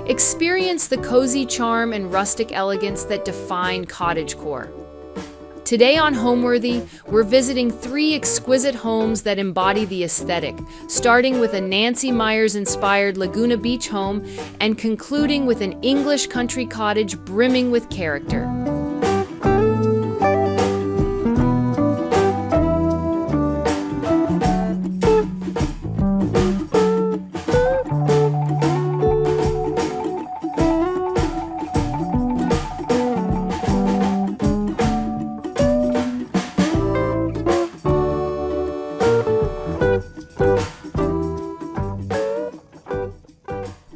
experience the cozy charm and rustic elegance that define cottagecore. Today on Homeworthy, we're visiting 3 exquisite homes that embody the aesthetic, starting with a Nancy-Meyers-inspired Laguna Beach home and concluding with an English country cottage brimming with character.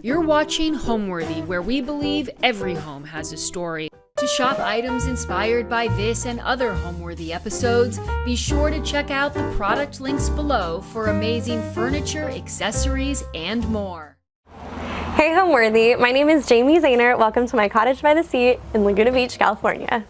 You're watching Homeworthy, where we believe every home has a story. To shop items inspired by this and other Homeworthy episodes, be sure to check out the product links below for amazing furniture, accessories, and more. Hey Homeworthy, my name is Jamie Zahner. Welcome to my cottage by the sea in Laguna Beach, California.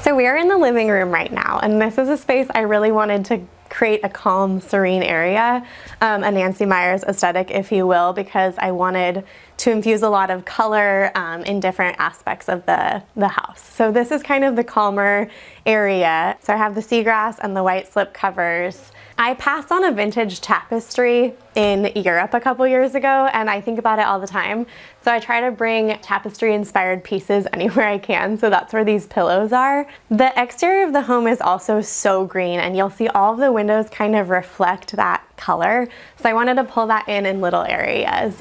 So we are in the living room right now, and this is a space I really wanted to create a calm, serene area, a Nancy-Meyers aesthetic, if you will, because I wanted to infuse a lot of color in different aspects of the house. So this is kind of the calmer area. So I have the seagrass and the white slip covers. I passed on a vintage tapestry in Europe a couple years ago, and I think about it all the time. So I try to bring tapestry inspired pieces anywhere I can, so that's where these pillows are. The exterior of the home is also so green, and you'll see all of the windows kind of reflect that color. So I wanted to pull that in little areas.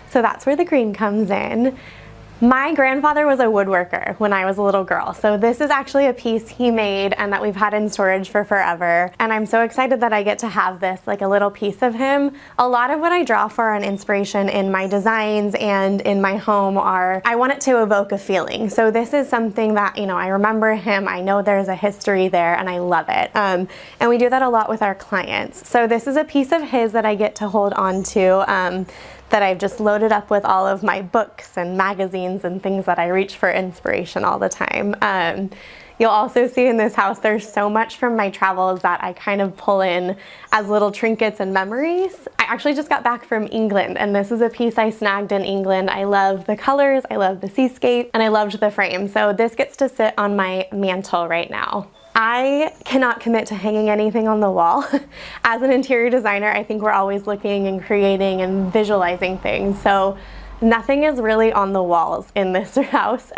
So that's where the green comes in. My grandfather was a woodworker when I was a little girl, so this is actually a piece he made and that we've had in storage for forever, and I'm so excited that I get to have this, like a little piece of him. A lot of what I draw for on inspiration in my designs and in my home are, I want it to evoke a feeling. So this is something that, you know, I remember him, I know there's a history there, and I love it. And we do that a lot with our clients. So this is a piece of his that I get to hold on to, that I've just loaded up with all of my books and magazines and things that I reach for inspiration all the time. You'll also see in this house there's so much from my travels that I kind of pull in as little trinkets and memories. I actually just got back from England, and this is a piece I snagged in England. I love the colors, I love the seascape, and I loved the frame. So this gets to sit on my mantle right now. I cannot commit to hanging anything on the wall. As an interior designer, I think we're always looking and creating and visualizing things. So nothing is really on the walls in this house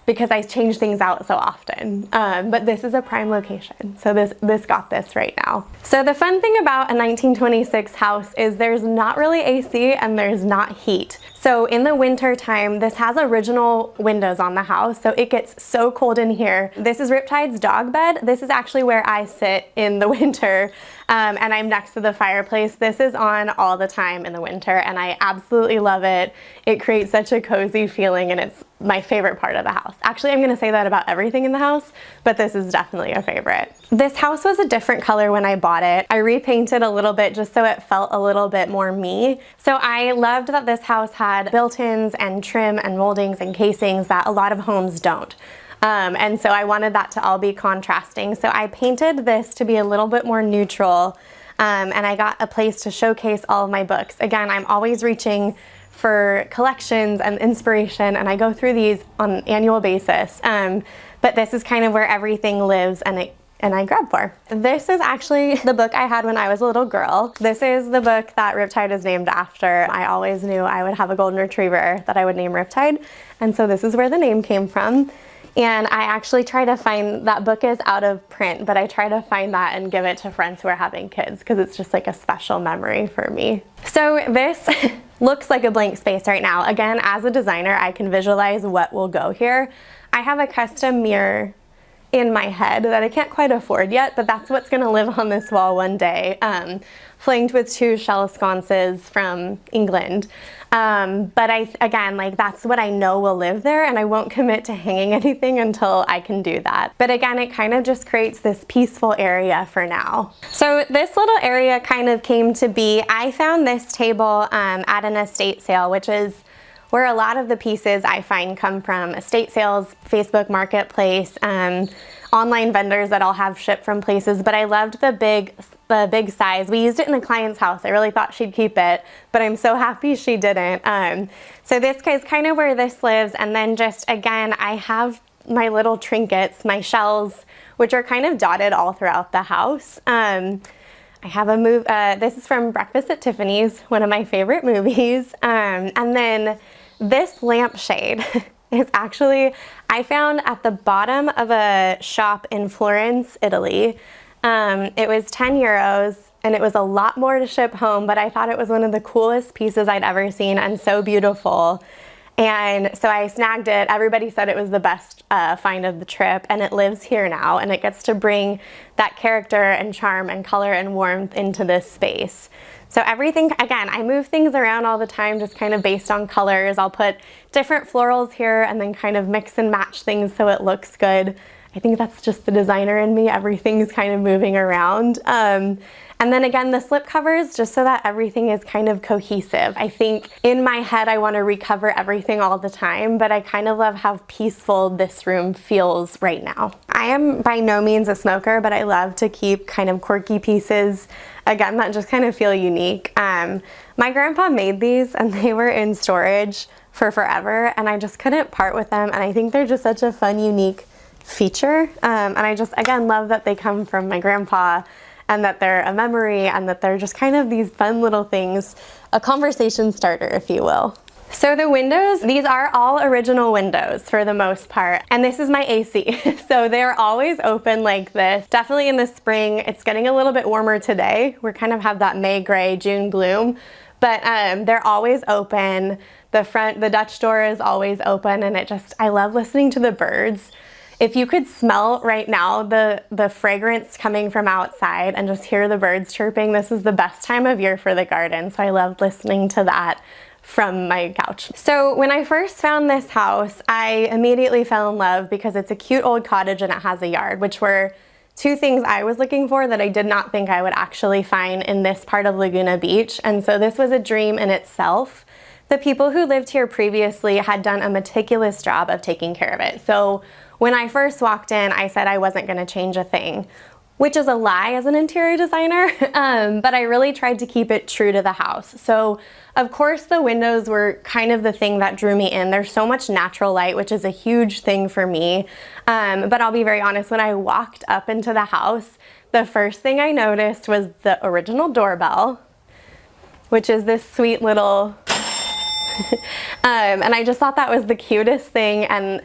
because I change things out so often. But this is a prime location. So this got this right now. So the fun thing about a 1926 house is there's not really AC and there's not heat. So in the winter time, this has original windows on the house, so it gets so cold in here. This is Riptide's dog bed. This is actually where I sit in the winter, and I'm next to the fireplace. This is on all the time in the winter, and I absolutely love it. It creates such a cozy feeling, and it's my favorite part of the house. Actually, I'm gonna say that about everything in the house, but this is definitely a favorite. This house was a different color when I bought it. I repainted a little bit just so it felt a little bit more me. So I loved that this house had built-ins and trim and moldings and casings that a lot of homes don't. And so I wanted that to all be contrasting. So I painted this to be a little bit more neutral, and I got a place to showcase all of my books. Again, I'm always reaching for collections and inspiration, and I go through these on an annual basis. But this is kind of where everything lives and I grab for. This is actually the book I had when I was a little girl. This is the book that Riptide is named after. I always knew I would have a golden retriever that I would name Riptide, and so this is where the name came from. And I actually try to find, that book is out of print, but I try to find that and give it to friends who are having kids because it's just like a special memory for me. So this looks like a blank space right now. Again, as a designer, I can visualize what will go here. I have a custom mirror in my head that I can't quite afford yet, but that's what's gonna live on this wall one day, flanked with 2 shell sconces from England. But again, like that's what I know will live there, and I won't commit to hanging anything until I can do that. But again, it kind of just creates this peaceful area for now. So this little area kind of came to be, I found this table at an estate sale, which is where a lot of the pieces I find come from estate sales, Facebook Marketplace, online vendors that I'll have shipped from places, but I loved the big size. We used it in a client's house. I really thought she'd keep it, but I'm so happy she didn't. So this is kind of where this lives, and then just again, I have my little trinkets, my shells, which are kind of dotted all throughout the house. I have a this is from Breakfast at Tiffany's, one of my favorite movies. And then this lampshade is actually, I found at the bottom of a shop in Florence, Italy. It was 10 euros and it was a lot more to ship home, but I thought it was one of the coolest pieces I'd ever seen and so beautiful. And so I snagged it. Everybody said it was the best find of the trip, and it lives here now, and it gets to bring that character and charm and color and warmth into this space. So everything, again, I move things around all the time just kind of based on colors. I'll put different florals here and then kind of mix and match things so it looks good. I think that's just the designer in me. Everything's kind of moving around. And then again, the slip covers, just so that everything is kind of cohesive. I think in my head, I want to recover everything all the time, but I kind of love how peaceful this room feels right now. I am by no means a smoker, but I love to keep kind of quirky pieces, again, that just kind of feel unique. My grandpa made these and they were in storage for forever, and I just couldn't part with them. And I think they're just such a fun, unique feature. And I just, again, love that they come from my grandpa, and that they're a memory, and that they're just kind of these fun little things, a conversation starter, if you will. So the windows, these are all original windows for the most part, and this is my AC. So they're always open like this. Definitely in the spring, it's getting a little bit warmer today. We kind of have that May gray, June gloom, but they're always open. The Dutch door is always open, and I love listening to the birds. If you could smell right now the fragrance coming from outside and just hear the birds chirping, this is the best time of year for the garden. So I love listening to that from my couch. So when I first found this house, I immediately fell in love because it's a cute old cottage and it has a yard, which were two things I was looking for that I did not think I would actually find in this part of Laguna Beach. And so this was a dream in itself. The people who lived here previously had done a meticulous job of taking care of it. So when I first walked in, I said I wasn't going to change a thing, which is a lie as an interior designer, but I really tried to keep it true to the house. So of course the windows were kind of the thing that drew me in. There's so much natural light, which is a huge thing for me. But I'll be very honest, when I walked up into the house, the first thing I noticed was the original doorbell, which is this sweet little, and I just thought that was the cutest thing. And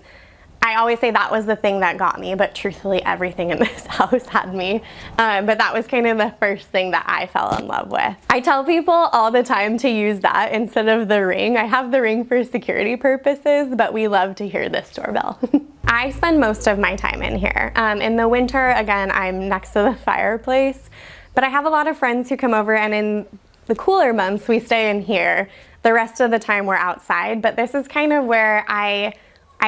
I always say that was the thing that got me, but truthfully everything in this house had me. But that was kind of the first thing that I fell in love with. I tell people all the time to use that instead of the ring. I have the ring for security purposes, but we love to hear this doorbell. I spend most of my time in here. In the winter, again, I'm next to the fireplace, but I have a lot of friends who come over, and in the cooler months, we stay in here. The rest of the time we're outside, but this is kind of where I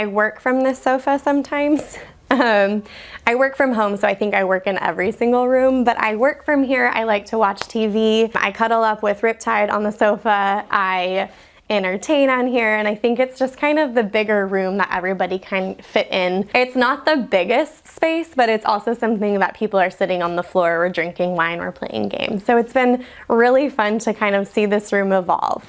work from this sofa sometimes. I work from home, so I think I work in every single room, but I work from here. I like to watch TV. I cuddle up with Riptide on the sofa. I entertain on here, and I think it's just kind of the bigger room that everybody can fit in. It's not the biggest space, but it's also something that people are sitting on the floor or drinking wine or playing games. So it's been really fun to kind of see this room evolve.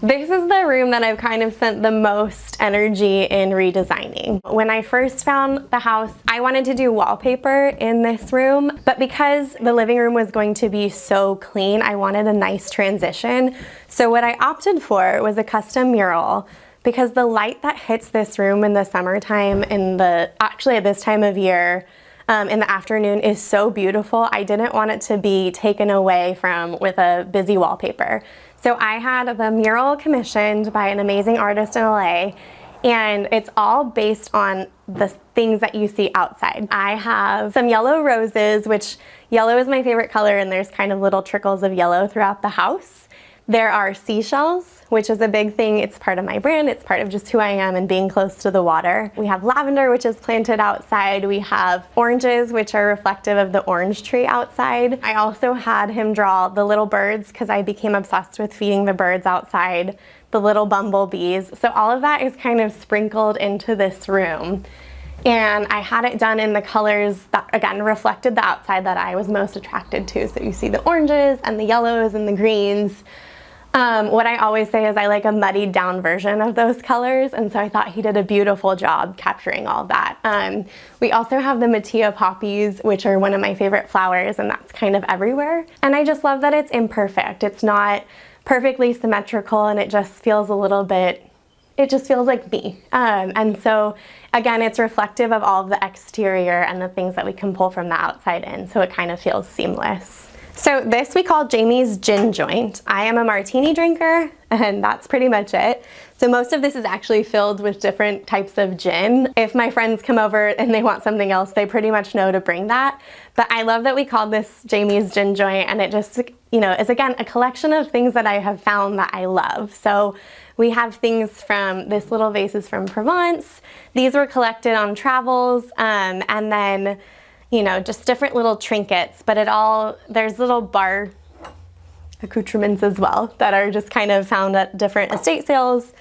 This is the room that I've kind of spent the most energy in redesigning. When I first found the house, I wanted to do wallpaper in this room, but because the living room was going to be so clean, I wanted a nice transition. So what I opted for was a custom mural, because the light that hits this room in the summertime, actually at this time of year, in the afternoon, is so beautiful. I didn't want it to be taken away from with a busy wallpaper. So I had the mural commissioned by an amazing artist in LA, and it's all based on the things that you see outside. I have some yellow roses, which yellow is my favorite color, and there's kind of little trickles of yellow throughout the house. There are seashells, which is a big thing. It's part of my brand. It's part of just who I am and being close to the water. We have lavender, which is planted outside. We have oranges, which are reflective of the orange tree outside. I also had him draw the little birds because I became obsessed with feeding the birds outside, the little bumblebees. So all of that is kind of sprinkled into this room. And I had it done in the colors that, again, reflected the outside that I was most attracted to. So you see the oranges and the yellows and the greens. What I always say is I like a muddied down version of those colors, and so I thought he did a beautiful job capturing all that. We also have the Mattia poppies, which are one of my favorite flowers, and that's kind of everywhere. And I just love that it's imperfect. It's not perfectly symmetrical, and it just feels a little bit, it just feels like me. And so again, it's reflective of all of the exterior and the things that we can pull from the outside in, so it kind of feels seamless. So this we call Jamie's gin joint. I am a martini drinker, and that's pretty much it. So most of this is actually filled with different types of gin. If my friends come over and they want something else, they pretty much know to bring that. But I love that we called this Jamie's gin joint, and it just, you know, is again a collection of things that I have found that I love. So we have things from, this little vase is from Provence. These were collected on travels, and then, you know, just different little trinkets, but there's little bar accoutrements as well that are just kind of found at different estate sales.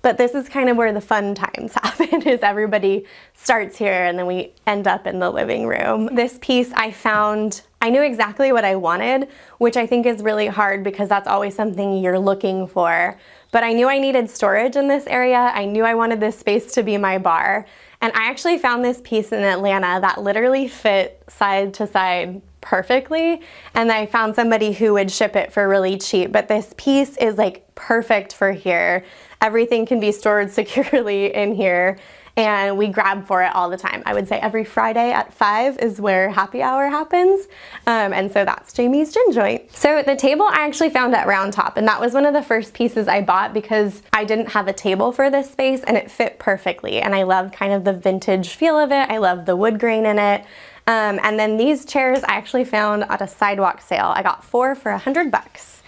But this is kind of where the fun times happen, is everybody starts here and then we end up in the living room. This piece I found, I knew exactly what I wanted, which I think is really hard because that's always something you're looking for. But I knew I needed storage in this area. I knew I wanted this space to be my bar. And I actually found this piece in Atlanta that literally fit side to side perfectly. And I found somebody who would ship it for really cheap. But this piece is like perfect for here. Everything can be stored securely in here. And we grab for it all the time. I would say every Friday at 5 is where happy hour happens. And so that's Jamie's gin joint. So the table I actually found at Round Top, and that was one of the first pieces I bought because I didn't have a table for this space and it fit perfectly. And I love kind of the vintage feel of it. I love the wood grain in it. And then these chairs I actually found at a sidewalk sale. I got 4 for $100.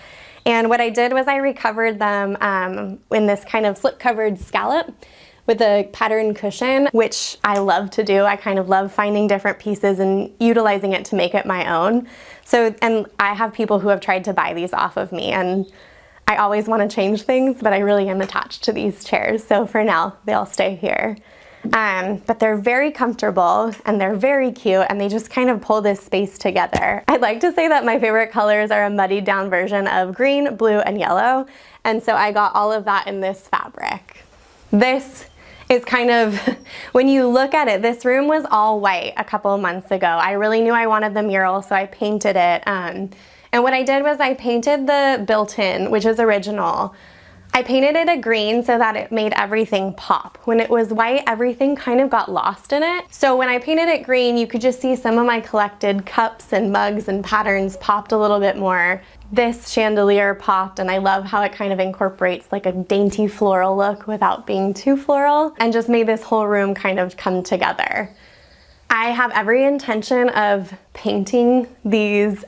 And what I did was I recovered them in this kind of slip-covered scallop with a pattern cushion, which I love to do. I kind of love finding different pieces and utilizing it to make it my own. So, and I have people who have tried to buy these off of me, and I always want to change things, but I really am attached to these chairs. So for now, they'll stay here. But they're very comfortable and they're very cute, and they just kind of pull this space together. I'd like to say that my favorite colors are a muddied down version of green, blue, and yellow. And so I got all of that in this fabric. This is kind of, when you look at it, this room was all white a couple of months ago. I really knew I wanted the mural, so I painted it. And what I did was I painted the built-in, which is original. I painted it a green so that it made everything pop. When it was white, everything kind of got lost in it. So when I painted it green, you could just see some of my collected cups and mugs and patterns popped a little bit more. This chandelier popped, and I love how it kind of incorporates like a dainty floral look without being too floral, and just made this whole room kind of come together. I have every intention of painting these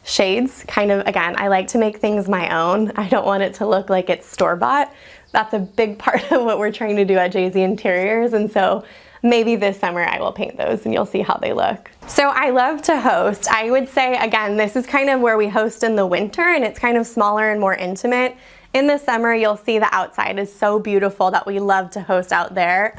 shades. Kind of, again, I like to make things my own. I don't want it to look like it's store-bought. That's a big part of what we're trying to do at Jay-Z Interiors, and so maybe this summer I will paint those and you'll see how they look. So I love to host. I would say, again, this is kind of where we host in the winter, and it's kind of smaller and more intimate. In the summer, you'll see the outside is so beautiful that we love to host out there.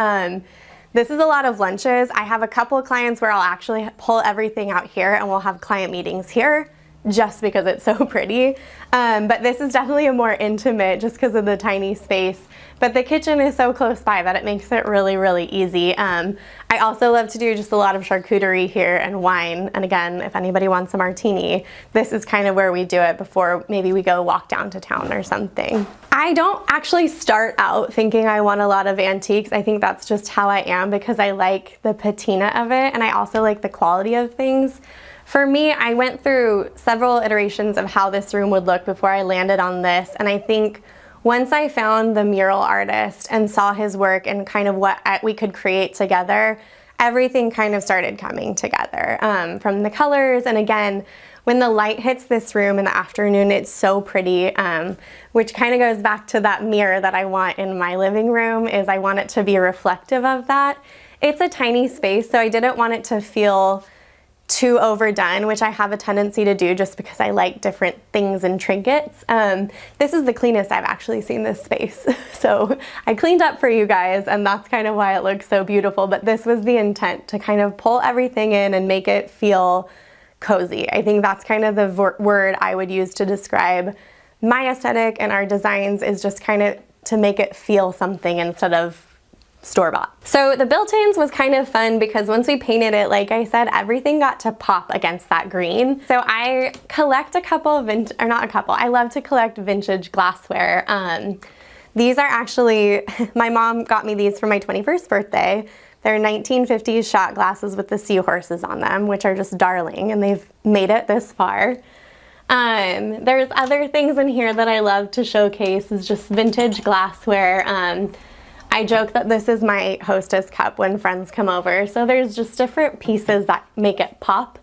This is a lot of lunches. I have a couple of clients where I'll actually pull everything out here and we'll have client meetings here, just because it's so pretty. But this is definitely a more intimate just because of the tiny space. But the kitchen is so close by that it makes it really, really easy. I also love to do just a lot of charcuterie here and wine. And again, if anybody wants a martini, this is kind of where we do it before maybe we go walk down to town or something. I don't actually start out thinking I want a lot of antiques. I think that's just how I am because I like the patina of it, and I also like the quality of things. For me, I went through several iterations of how this room would look before I landed on this, and I think once I found the mural artist and saw his work and kind of what we could create together, everything kind of started coming together, from the colors. And again, when the light hits this room in the afternoon, it's so pretty, which kind of goes back to that mirror that I want in my living room, is I want it to be reflective of that. It's a tiny space, so I didn't want it to feel too overdone, which I have a tendency to do just because I like different things and trinkets. This is the cleanest I've actually seen this space. So I cleaned up for you guys, and that's kind of why it looks so beautiful. But this was the intent, to kind of pull everything in and make it feel cozy. I think that's kind of the word I would use to describe my aesthetic and our designs, is just kind of to make it feel something instead of store-bought. So the built-ins was kind of fun because once we painted it, like I said, everything got to pop against that green. So I collect a couple of I love to collect vintage glassware. These are actually, my mom got me these for my 21st birthday. They're 1950s shot glasses with the seahorses on them, which are just darling, and they've made it this far. There's other things in here that I love to showcase, is just vintage glassware. I joke that this is my hostess cup when friends come over. So there's just different pieces that make it pop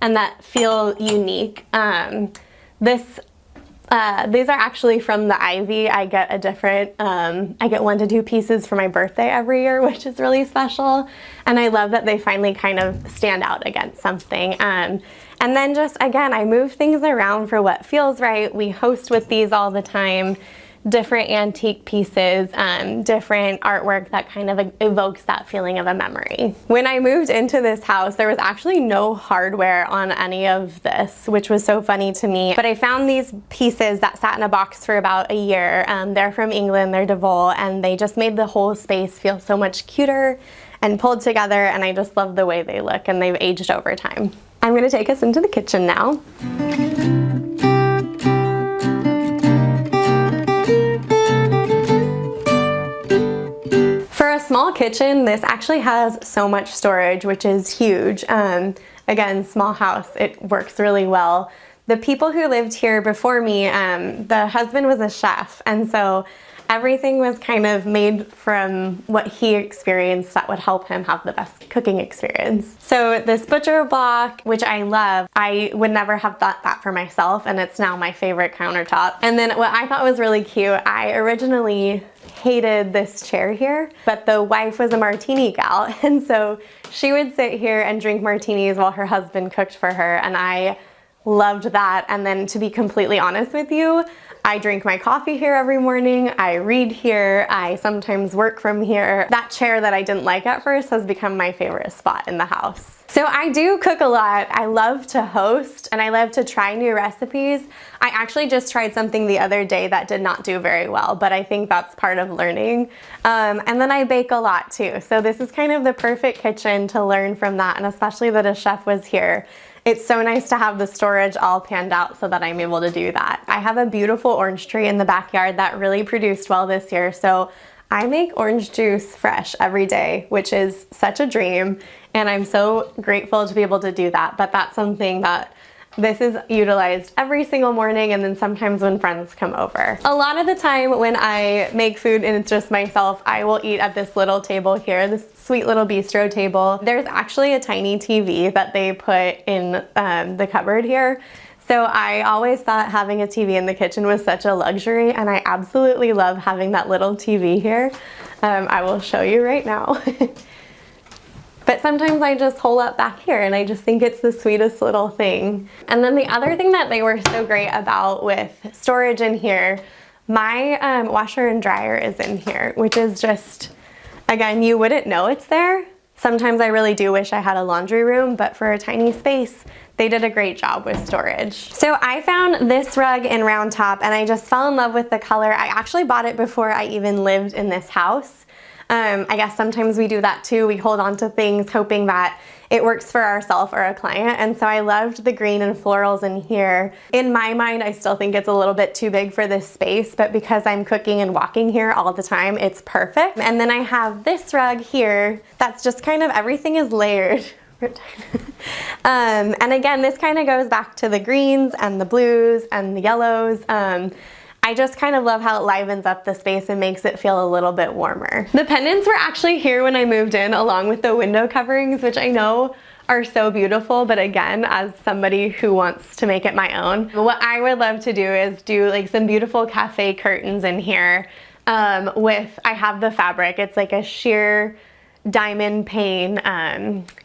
and that feel unique. These are actually from the Ivy. I get a different, I get 1 to 2 pieces for my birthday every year, which is really special. And I love that they finally kind of stand out against something. And then just, again, I move things around for what feels right. We host with these all the time. Different antique pieces, different artwork that kind of evokes that feeling of a memory. When I moved into this house, there was actually no hardware on any of this, which was so funny to me. But I found these pieces that sat in a box for about a year. They're from England, they're Devol, and they just made the whole space feel so much cuter and pulled together, and I just love the way they look, and they've aged over time. I'm gonna take us into the kitchen now. For a small kitchen, this actually has so much storage, which is huge. Again, small house, it works really well. The people who lived here before me, the husband was a chef, and so everything was kind of made from what he experienced that would help him have the best cooking experience. So this butcher block, which I love, I would never have thought that for myself, and it's now my favorite countertop. And then what I thought was really cute, I originally hated this chair here, but the wife was a martini gal, and so she would sit here and drink martinis while her husband cooked for her, and I loved that. And then, to be completely honest with you, I drink my coffee here every morning, I read here, I sometimes work from here. That chair that I didn't like at first has become my favorite spot in the house. So I do cook a lot. I love to host, and I love to try new recipes. I actually just tried something the other day that did not do very well, but I think that's part of learning. And then I bake a lot too. So this is kind of the perfect kitchen to learn from that, and especially that a chef was here. It's so nice to have the storage all panned out so that I'm able to do that. I have a beautiful orange tree in the backyard that really produced well this year, so I make orange juice fresh every day, which is such a dream, and I'm so grateful to be able to do that. But that's something that this is utilized every single morning, and then sometimes when friends come over. A lot of the time when I make food and it's just myself, I will eat at this little table here, this sweet little bistro table. There's actually a tiny TV that they put in the cupboard here. So I always thought having a TV in the kitchen was such a luxury, and I absolutely love having that little TV here. I will show you right now. But sometimes I just hole up back here, and I just think it's the sweetest little thing. And then the other thing that they were so great about with storage in here, my washer and dryer is in here, which is just, again, you wouldn't know it's there. Sometimes I really do wish I had a laundry room, but for a tiny space, they did a great job with storage. So I found this rug in Round Top, and I just fell in love with the color. I actually bought it before I even lived in this house. I guess sometimes we do that too. We hold on to things hoping that it works for ourselves or a client. And so I loved the green and florals in here. In my mind, I still think it's a little bit too big for this space, but because I'm cooking and walking here all the time, it's perfect. And then I have this rug here that's just kind of, everything is layered. And again, this kind of goes back to the greens and the blues and the yellows. I just kind of love how it livens up the space and makes it feel a little bit warmer. The pendants were actually here when I moved in, along with the window coverings, which I know are so beautiful, but again, as somebody who wants to make it my own, what I would love to do is do like some beautiful cafe curtains in here I have the fabric. It's like a sheer diamond pane,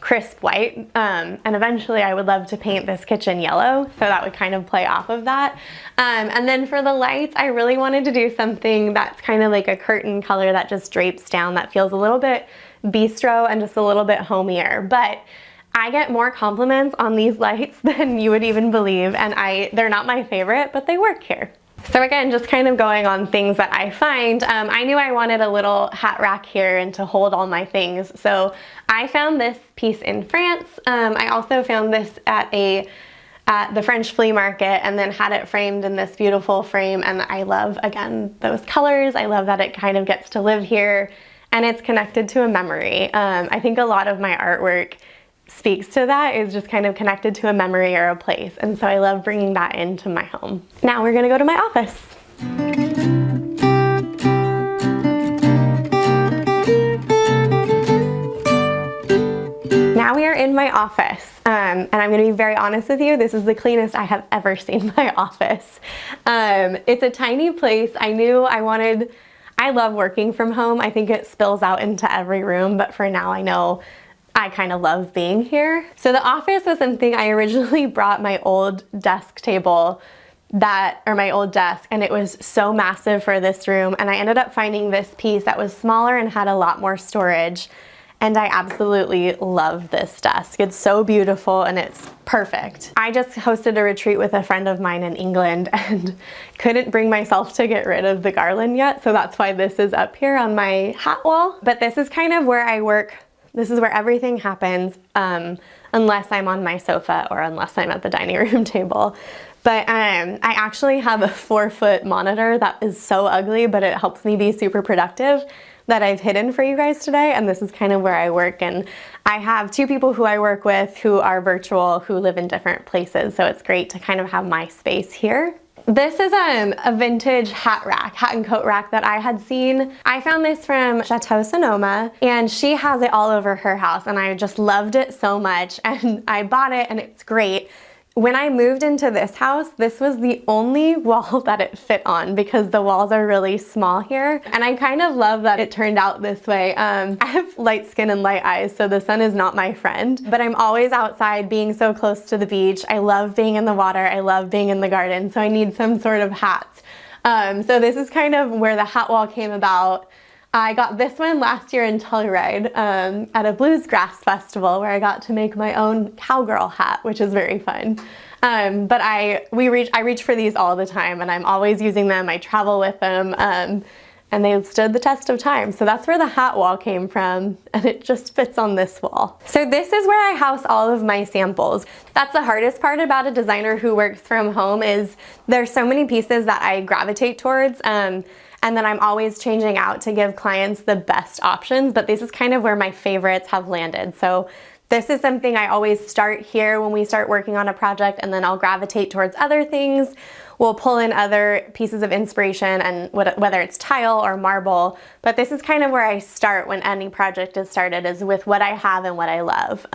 crisp white, and eventually I would love to paint this kitchen yellow, so that would kind of play off of that. And then for the lights, I really wanted to do something that's kind of like a curtain color that just drapes down, that feels a little bit bistro and just a little bit homier. But I get more compliments on these lights than you would even believe, and they're not my favorite, but they work here. So again, just kind of going on things that I find, I knew I wanted a little hat rack here and to hold all my things. So I found this piece in France. I also found this at the French flea market, and then had it framed in this beautiful frame. And I love, again, those colors. I love that it kind of gets to live here, and it's connected to a memory. I think a lot of my artwork speaks to that, is just kind of connected to a memory or a place, and so I love bringing that into my home. Now we're gonna go to my office. Now we are in my office, and I'm gonna be very honest with you, this is the cleanest I have ever seen my office. It's a tiny place. I love working from home. I think it spills out into every room, but for now I know I kind of love being here. So the office was something I originally brought my old desk table or my old desk, and it was so massive for this room, and I ended up finding this piece that was smaller and had a lot more storage, and I absolutely love this desk. It's so beautiful and it's perfect. I just hosted a retreat with a friend of mine in England and couldn't bring myself to get rid of the garland yet, so that's why this is up here on my hat wall. But this is kind of where I work. This is where everything happens, unless I'm on my sofa or unless I'm at the dining room table. But I actually have a 4-foot monitor that is so ugly, but it helps me be super productive, that I've hidden for you guys today. And this is kind of where I work. And I have 2 people who I work with who are virtual, who live in different places. So it's great to kind of have my space here. This is a vintage hat and coat rack that I had seen. I found this from Chateau Sonoma, and she has it all over her house, and I just loved it so much, and I bought it, and it's great. When I moved into this house, this was the only wall that it fit on, because the walls are really small here. And I kind of love that it turned out this way. I have light skin and light eyes, so the sun is not my friend, but I'm always outside being so close to the beach. I love being in the water. I love being in the garden, so I need some sort of hat. So this is kind of where the hat wall came about. I got this one last year in Telluride at a bluegrass festival, where I got to make my own cowgirl hat, which is very fun. But I reach for these all the time, and I'm always using them. I travel with them, and they've stood the test of time. So that's where the hat wall came from, and it just fits on this wall. So this is where I house all of my samples. That's the hardest part about a designer who works from home, is there's so many pieces that I gravitate towards. And then I'm always changing out to give clients the best options, but this is kind of where my favorites have landed. So this is something I always start here when we start working on a project, and then I'll gravitate towards other things. We'll pull in other pieces of inspiration, and whether it's tile or marble, but this is kind of where I start when any project is started, is with what I have and what I love.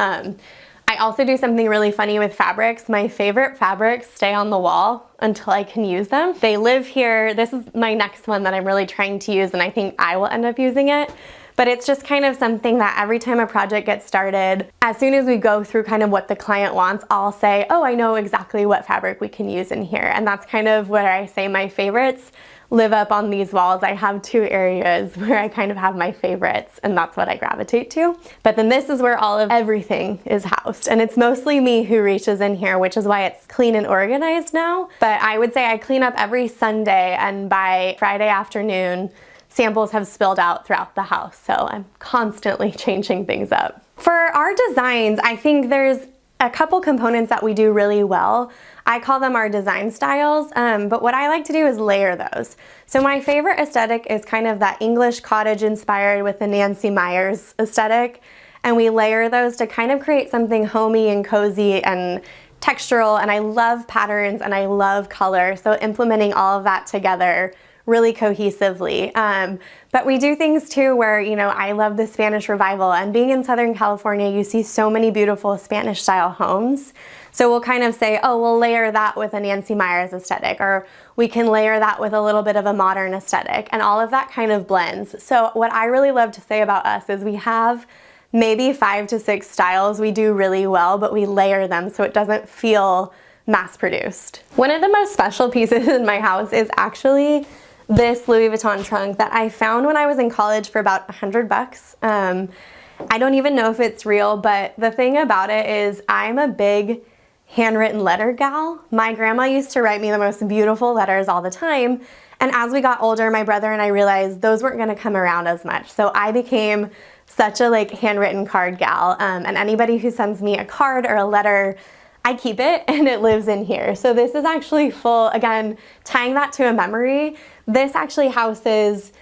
I also do something really funny with fabrics. My favorite fabrics stay on the wall until I can use them. They live here. This is my next one that I'm really trying to use, and I think I will end up using it. But it's just kind of something that every time a project gets started, as soon as we go through kind of what the client wants, I'll say, oh, I know exactly what fabric we can use in here. And that's kind of where I say my favorites live up on these walls. I have 2 areas where I kind of have my favorites, and that's what I gravitate to. But then this is where all of everything is housed, and it's mostly me who reaches in here, which is why it's clean and organized now. But I would say I clean up every Sunday, and by Friday afternoon, samples have spilled out throughout the house. So I'm constantly changing things up. For our designs, I think there's a couple components that we do really well. I call them our design styles, but what I like to do is layer those. So my favorite aesthetic is kind of that English cottage inspired with the Nancy-Meyers aesthetic, and we layer those to kind of create something homey and cozy and textural, and I love patterns and I love color, so implementing all of that together really cohesively. But we do things too where, you know, I love the Spanish Revival, and being in Southern California, you see so many beautiful Spanish style homes. So we'll kind of say, oh, we'll layer that with a Nancy-Meyers aesthetic, or we can layer that with a little bit of a modern aesthetic, and all of that kind of blends. So what I really love to say about us is we have maybe 5 to 6 styles we do really well, but we layer them so it doesn't feel mass-produced. One of the most special pieces in my house is actually this Louis Vuitton trunk that I found when I was in college for about $100. I don't even know if it's real, but the thing about it is I'm a big handwritten letter gal. My grandma used to write me the most beautiful letters all the time, and as we got older, my brother and I realized those weren't gonna come around as much. So I became such a handwritten card gal, and anybody who sends me a card or a letter, I keep it and it lives in here. So this is actually full, again, tying that to a memory. This actually houses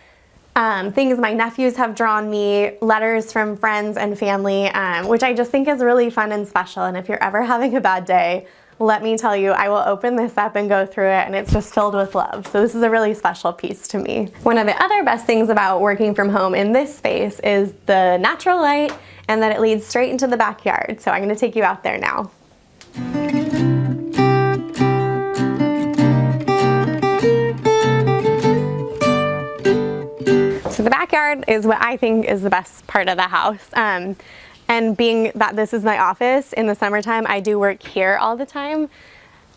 things my nephews have drawn me, letters from friends and family, which I just think is really fun and special. And if you're ever having a bad day, let me tell you, I will open this up and go through it, and it's just filled with love. So this is a really special piece to me. One of the other best things about working from home in this space is the natural light, and that it leads straight into the backyard. So I'm gonna take you out there now. So the backyard is what I think is the best part of the house. And being that this is my office in the summertime, I do work here all the time.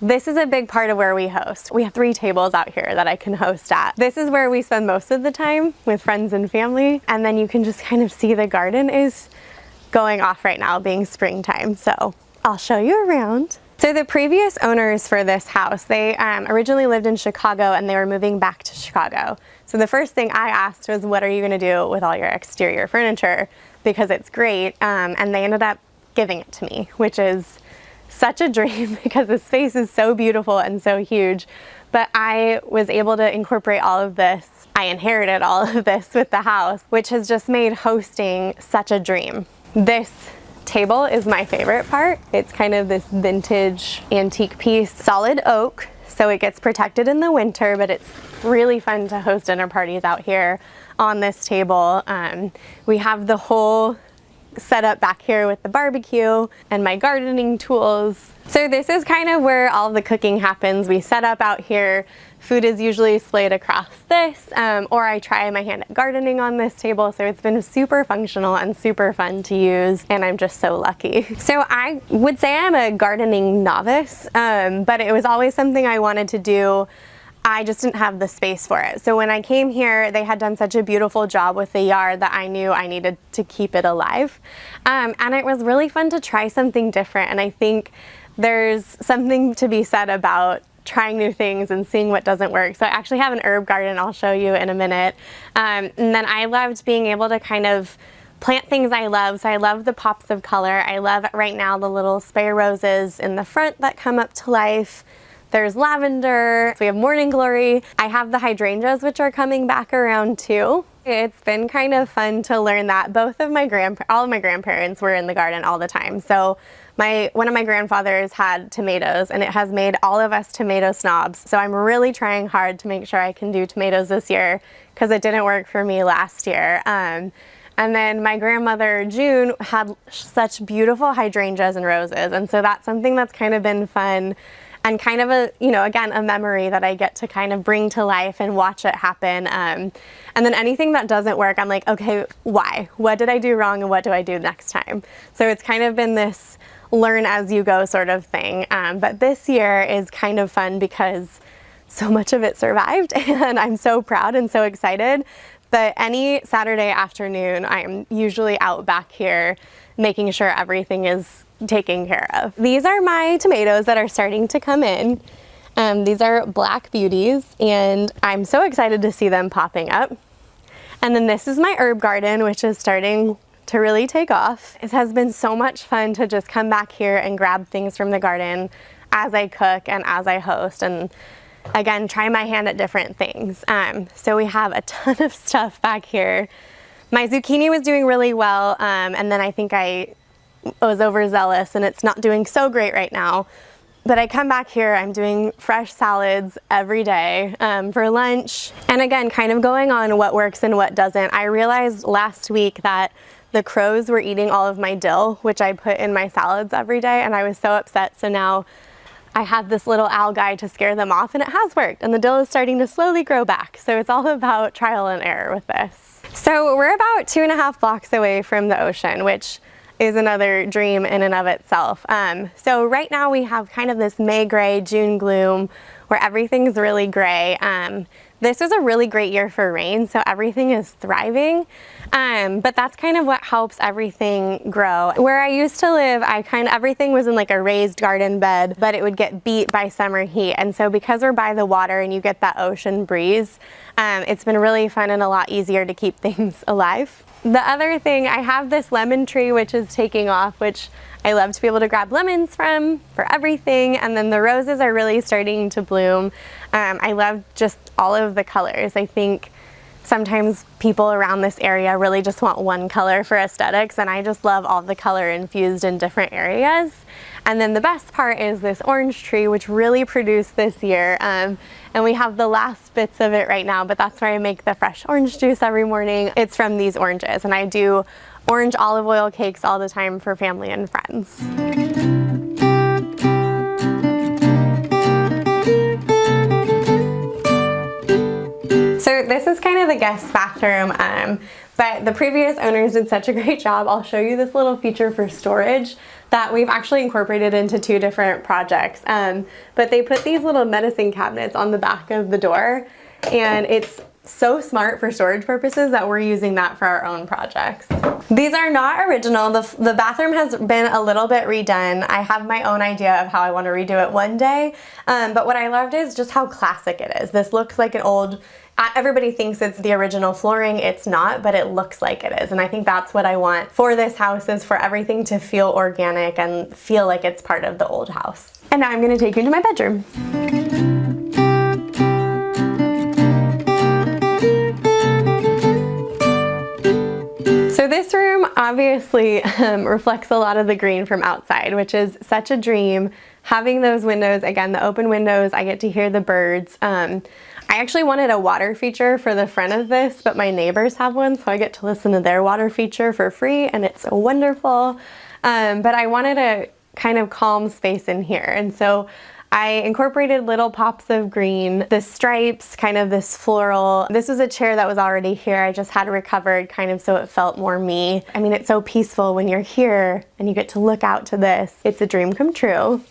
This is a big part of where we host. We have 3 tables out here that I can host at. This is where we spend most of the time with friends and family. And then you can just kind of see the garden is going off right now, being springtime. So I'll show you around. So the previous owners for this house, they originally lived in Chicago, and they were moving back to Chicago. So the first thing I asked was, what are you gonna do with all your exterior furniture? Because it's great, and they ended up giving it to me, which is such a dream because the space is so beautiful and so huge. But I was able to incorporate all of this. I inherited all of this with the house, which has just made hosting such a dream. This table is my favorite part. It's kind of this vintage antique piece, solid oak, so it gets protected in the winter, but it's really fun to host dinner parties out here on this table. We have the whole setup back here with the barbecue and my gardening tools. So this is kind of where all the cooking happens. We set up out here. Food is usually splayed across this, or I try my hand at gardening on this table. So it's been super functional and super fun to use, and I'm just so lucky. So I would say I'm a gardening novice, but it was always something I wanted to do. I just didn't have the space for it. So when I came here, they had done such a beautiful job with the yard that I knew I needed to keep it alive. And it was really fun to try something different. And I think there's something to be said about trying new things and seeing what doesn't work. So I actually have an herb garden I'll show you in a minute. And then I loved being able to kind of plant things I love. So I love the pops of color. I love right now the little spray roses in the front that come up to life. There's lavender, we have morning glory. I have the hydrangeas, which are coming back around too. It's been kind of fun to learn that. All of my grandparents were in the garden all the time. So one of my grandfathers had tomatoes, and it has made all of us tomato snobs. So I'm really trying hard to make sure I can do tomatoes this year, because it didn't work for me last year. And then my grandmother, June, had such beautiful hydrangeas and roses. And so that's something that's kind of been fun, and kind of a, again, a memory that I get to kind of bring to life and watch it happen. And then anything that doesn't work, I'm like, okay, why? What did I do wrong, and what do I do next time? So it's kind of been this learn as you go sort of thing. But this year is kind of fun because so much of it survived, and I'm so proud and so excited. But any Saturday afternoon, I'm usually out back here making sure everything is taken care of. These are my tomatoes that are starting to come in. These are black beauties, and I'm so excited to see them popping up. And then this is my herb garden, which is starting to really take off. It has been so much fun to just come back here and grab things from the garden as I cook and as I host, and again, try my hand at different things. So we have a ton of stuff back here. My zucchini was doing really well, and then I think I was overzealous and it's not doing so great right now. But I come back here, I'm doing fresh salads every day for lunch. And again, kind of going on what works and what doesn't. I realized last week that the crows were eating all of my dill, which I put in my salads every day, and I was so upset. So now I have this little algae to scare them off, and it has worked. And the dill is starting to slowly grow back. So it's all about trial and error with this. So we're about 2.5 blocks away from the ocean, which is another dream in and of itself. So right now we have kind of this May gray, June gloom, where everything's really gray. This was a really great year for rain, so everything is thriving. But that's kind of what helps everything grow. Where I used to live, everything was in like a raised garden bed, but it would get beat by summer heat. And so because we're by the water and you get that ocean breeze, it's been really fun and a lot easier to keep things alive. The other thing, I have this lemon tree which is taking off, which I love to be able to grab lemons from for everything. And then the roses are really starting to bloom. I love just all of the colors. I think sometimes people around this area really just want one color for aesthetics, and I just love all the color infused in different areas. And then the best part is this orange tree, which really produced this year. And we have the last bits of it right now, but that's where I make the fresh orange juice every morning. It's from these oranges, and I do orange olive oil cakes all the time for family and friends. So this is kind of the guest bathroom, but the previous owners did such a great job. I'll show you this little feature for storage that we've actually incorporated into 2 different projects. But they put these little medicine cabinets on the back of the door, and it's so smart for storage purposes that we're using that for our own projects. These are not original. The bathroom has been a little bit redone. I have my own idea of how I want to redo it one day, but what I loved is just how classic it is. This looks like an old, everybody thinks it's the original flooring. It's not, but it looks like it is. And I think that's what I want for this house, is for everything to feel organic and feel like it's part of the old house. And now I'm going to take you into my bedroom. So this room obviously reflects a lot of the green from outside, which is such a dream. Having those windows, again, the open windows, I get to hear the birds. I actually wanted a water feature for the front of this, but my neighbors have one, so I get to listen to their water feature for free, and it's wonderful. But I wanted a kind of calm space in here, and so I incorporated little pops of green, the stripes, kind of this floral. This was a chair that was already here. I just had recovered kind of so it felt more me. I mean, it's so peaceful when you're here and you get to look out to this. It's a dream come true.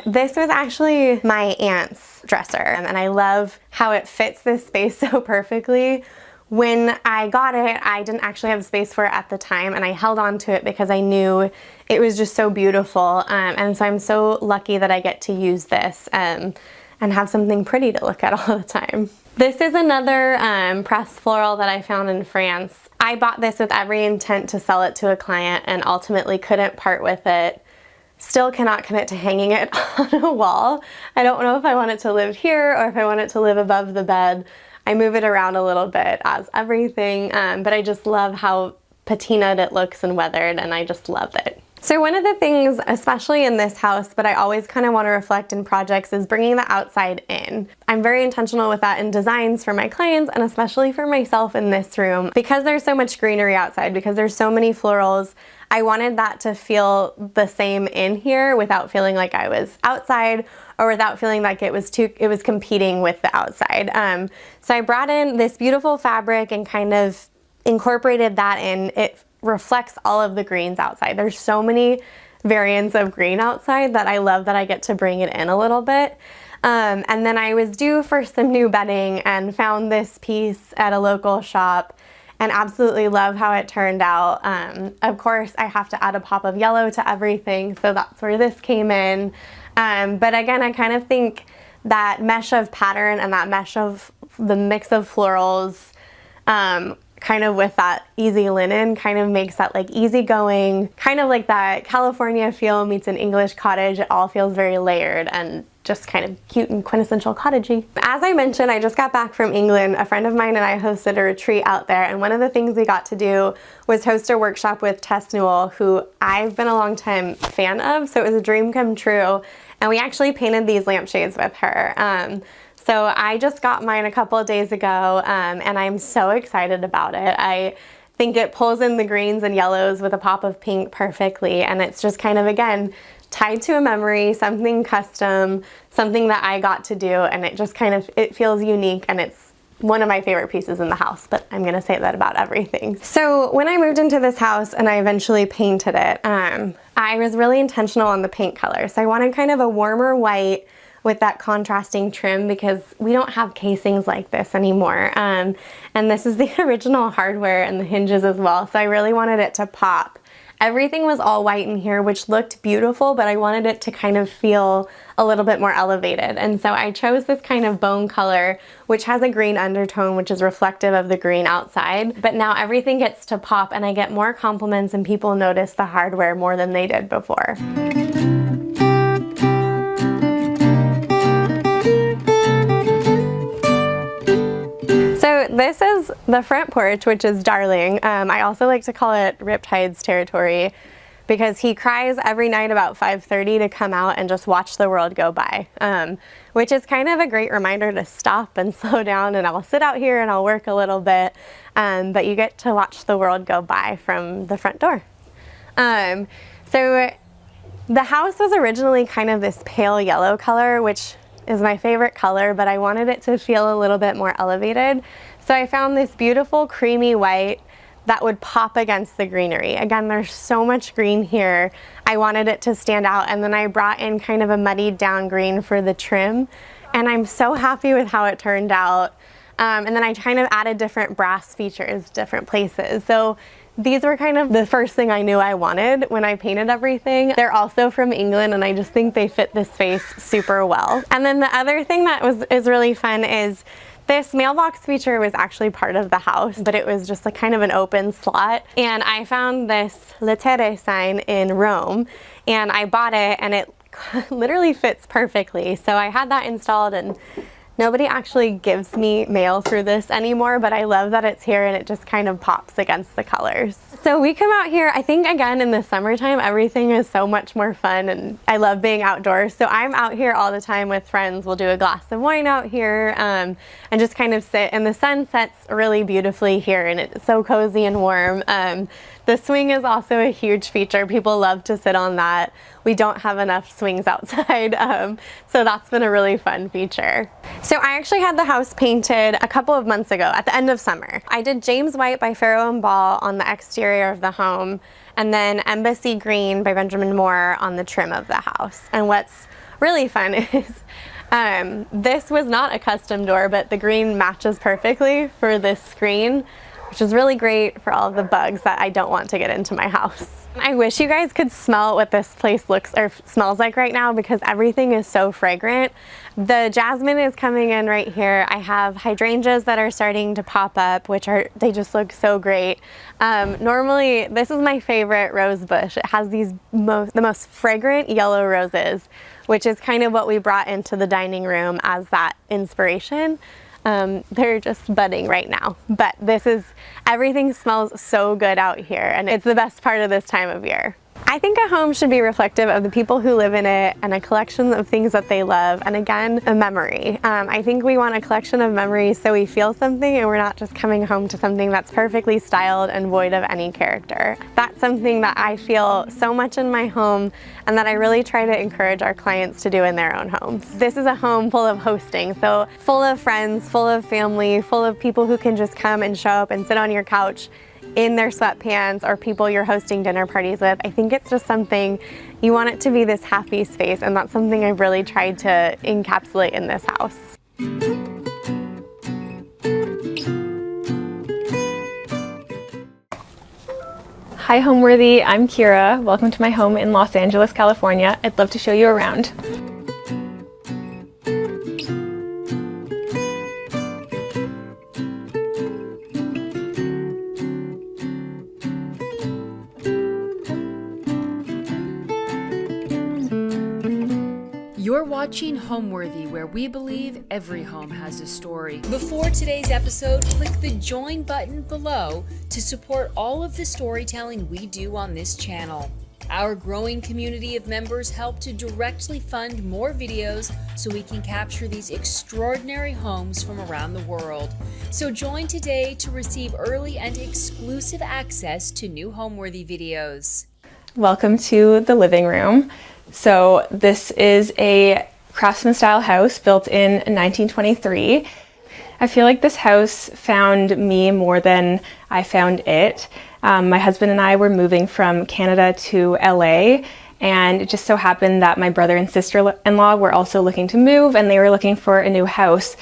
This was actually my aunt's dresser, and I love how it fits this space so perfectly. When I got it, I didn't actually have space for it at the time, and I held on to it because I knew it was just so beautiful. And so I'm so lucky that I get to use this and have something pretty to look at all the time. This is another pressed floral that I found in France. I bought this with every intent to sell it to a client and ultimately couldn't part with it. Still cannot commit to hanging it on a wall. I don't know if I want it to live here or if I want it to live above the bed. I move it around a little bit as everything, but I just love how patinaed it looks and weathered, and I just love it. So one of the things, especially in this house, but I always kind of want to reflect in projects, is bringing the outside in. I'm very intentional with that in designs for my clients, and especially for myself in this room. Because there's so much greenery outside, because there's so many florals, I wanted that to feel the same in here without feeling like I was outside, or without feeling like it was competing with the outside. So I brought in this beautiful fabric and kind of incorporated that in. It reflects all of the greens outside. There's so many variants of green outside that I love that I get to bring it in a little bit. And then I was due for some new bedding and found this piece at a local shop and absolutely love how it turned out. Of course, I have to add a pop of yellow to everything, so that's where this came in. But again, I kind of think that mesh of pattern and that mesh of the mix of florals, kind of with that easy linen, kind of makes that like easygoing, kind of like that California feel meets an English cottage. It all feels very layered, and just kind of cute and quintessential cottagey. As I mentioned, I just got back from England. A friend of mine and I hosted a retreat out there, and one of the things we got to do was host a workshop with Tess Newell, who I've been a long time fan of, so it was a dream come true, and we actually painted these lampshades with her. So I just got mine a couple of days ago, and I'm so excited about it. I think it pulls in the greens and yellows with a pop of pink perfectly, and it's just kind of, again, tied to a memory, something custom, something that I got to do, and it just kind of, it feels unique, and it's one of my favorite pieces in the house, but I'm gonna say that about everything. So when I moved into this house and I eventually painted it, I was really intentional on the paint color. So I wanted kind of a warmer white with that contrasting trim because we don't have casings like this anymore. And this is the original hardware and the hinges as well, so I really wanted it to pop. Everything was all white in here, which looked beautiful, but I wanted it to kind of feel a little bit more elevated. And so I chose this kind of bone color, which has a green undertone, which is reflective of the green outside. But now everything gets to pop, and I get more compliments, and people notice the hardware more than they did before. So this is the front porch, which is darling. I also like to call it Riptide's territory because he cries every night about 5:30 to come out and just watch the world go by, which is kind of a great reminder to stop and slow down, and I'll sit out here and I'll work a little bit, but you get to watch the world go by from the front door. So the house was originally kind of this pale yellow color, which is my favorite color, but I wanted it to feel a little bit more elevated. So I found this beautiful creamy white that would pop against the greenery. Again, there's so much green here. I wanted it to stand out, and then I brought in kind of a muddied down green for the trim, and I'm so happy with how it turned out. And then I kind of added different brass features, different places. So these were kind of the first thing I knew I wanted when I painted everything. They're also from England, and I just think they fit this space super well. And then the other thing that is really fun is this mailbox feature was actually part of the house, but it was just like kind of an open slot. And I found this lettere sign in Rome, and I bought it, and it literally fits perfectly. So I had that installed, and nobody actually gives me mail through this anymore, but I love that it's here and it just kind of pops against the colors. So we come out here, I think again in the summertime, everything is so much more fun, and I love being outdoors. So I'm out here all the time with friends. We'll do a glass of wine out here and just kind of sit, and the sun sets really beautifully here, and it's so cozy and warm. The swing is also a huge feature. People love to sit on that. We don't have enough swings outside, so that's been a really fun feature. So I actually had the house painted a couple of months ago at the end of summer. I did James White by Farrow and Ball on the exterior of the home, and then Embassy Green by Benjamin Moore on the trim of the house. And what's really fun is this was not a custom door, but the green matches perfectly for this screen, which is really great for all of the bugs that I don't want to get into my house. I wish you guys could smell what this place looks or smells like right now, because everything is so fragrant. The jasmine is coming in right here. I have hydrangeas that are starting to pop up, they just look so great. Normally, this is my favorite rose bush. It has the most fragrant yellow roses, which is kind of what we brought into the dining room as that inspiration. They're just budding right now, but everything smells so good out here, and it's the best part of this time of year. I think a home should be reflective of the people who live in it and a collection of things that they love, and again, a memory. I think we want a collection of memories so we feel something and we're not just coming home to something that's perfectly styled and void of any character. That's something that I feel so much in my home, and that I really try to encourage our clients to do in their own homes. This is a home full of hosting, so full of friends, full of family, full of people who can just come and show up and sit on your couch in their sweatpants, or people you're hosting dinner parties with. I think it's just something, you want it to be this happy space, and that's something I've really tried to encapsulate in this house. Hi Homeworthy, I'm Kira. Welcome to my home in Los Angeles, California. I'd love to show you around. You're watching Homeworthy, where we believe every home has a story. Before today's episode, click the join button below to support all of the storytelling we do on this channel. Our growing community of members help to directly fund more videos so we can capture these extraordinary homes from around the world. So join today to receive early and exclusive access to new Homeworthy videos. Welcome to the living room. So this is a Craftsman style house built in 1923. I feel like this house found me more than I found it. My husband and I were moving from Canada to LA, and it just so happened that my brother and sister-in-law were also looking to move, and they were looking for a new house.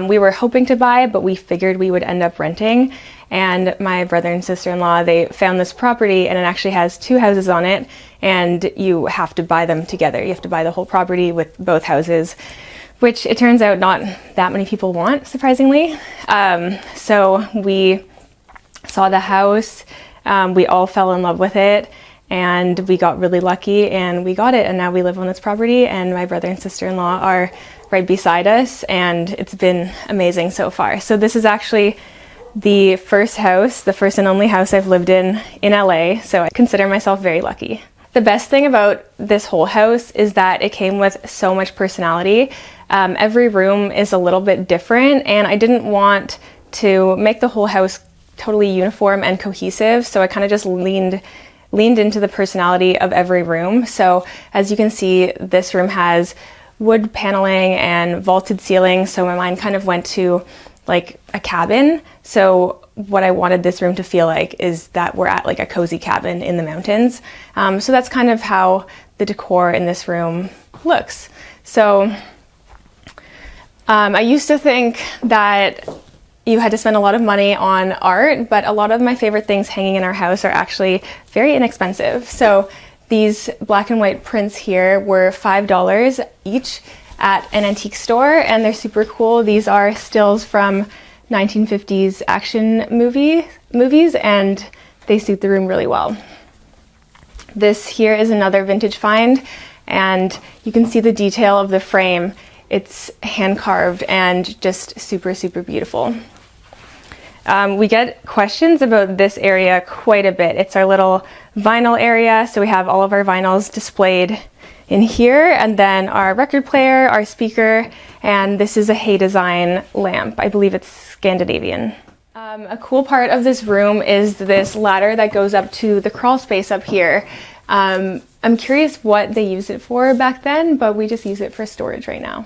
We were hoping to buy, but we figured we would end up renting. And my brother and sister-in-law, they found this property, and it actually has two houses on it, and you have to buy them together. You have to buy the whole property with both houses, which it turns out not that many people want, surprisingly. So we saw the house, we all fell in love with it, and we got really lucky and we got it, and now we live on this property, and my brother and sister-in-law are right beside us, and it's been amazing so far. So this is actually the first and only house I've lived in LA, so I consider myself very lucky. The best thing about this whole house is that it came with so much personality. Every room is a little bit different, and I didn't want to make the whole house totally uniform and cohesive, so I kind of just leaned into the personality of every room. So as you can see, this room has wood paneling and vaulted ceilings, so my mind kind of went to like a cabin. So what I wanted this room to feel like is that we're at like a cozy cabin in the mountains. So that's kind of how the decor in this room looks. So I used to think that you had to spend a lot of money on art, but a lot of my favorite things hanging in our house are actually very inexpensive. So these black and white prints here were $5 each at an antique store, and they're super cool. These are stills from 1950s action movies, and they suit the room really well. This here is another vintage find, and you can see the detail of the frame. It's hand carved and just super, super beautiful. We get questions about this area quite a bit. It's our little vinyl area, so we have all of our vinyls displayed in here, and then our record player, our speaker, and this is a Hay design lamp. I believe it's Scandinavian. A cool part of this room is this ladder that goes up to the crawl space up here. I'm curious what they used it for back then, but we just use it for storage right now.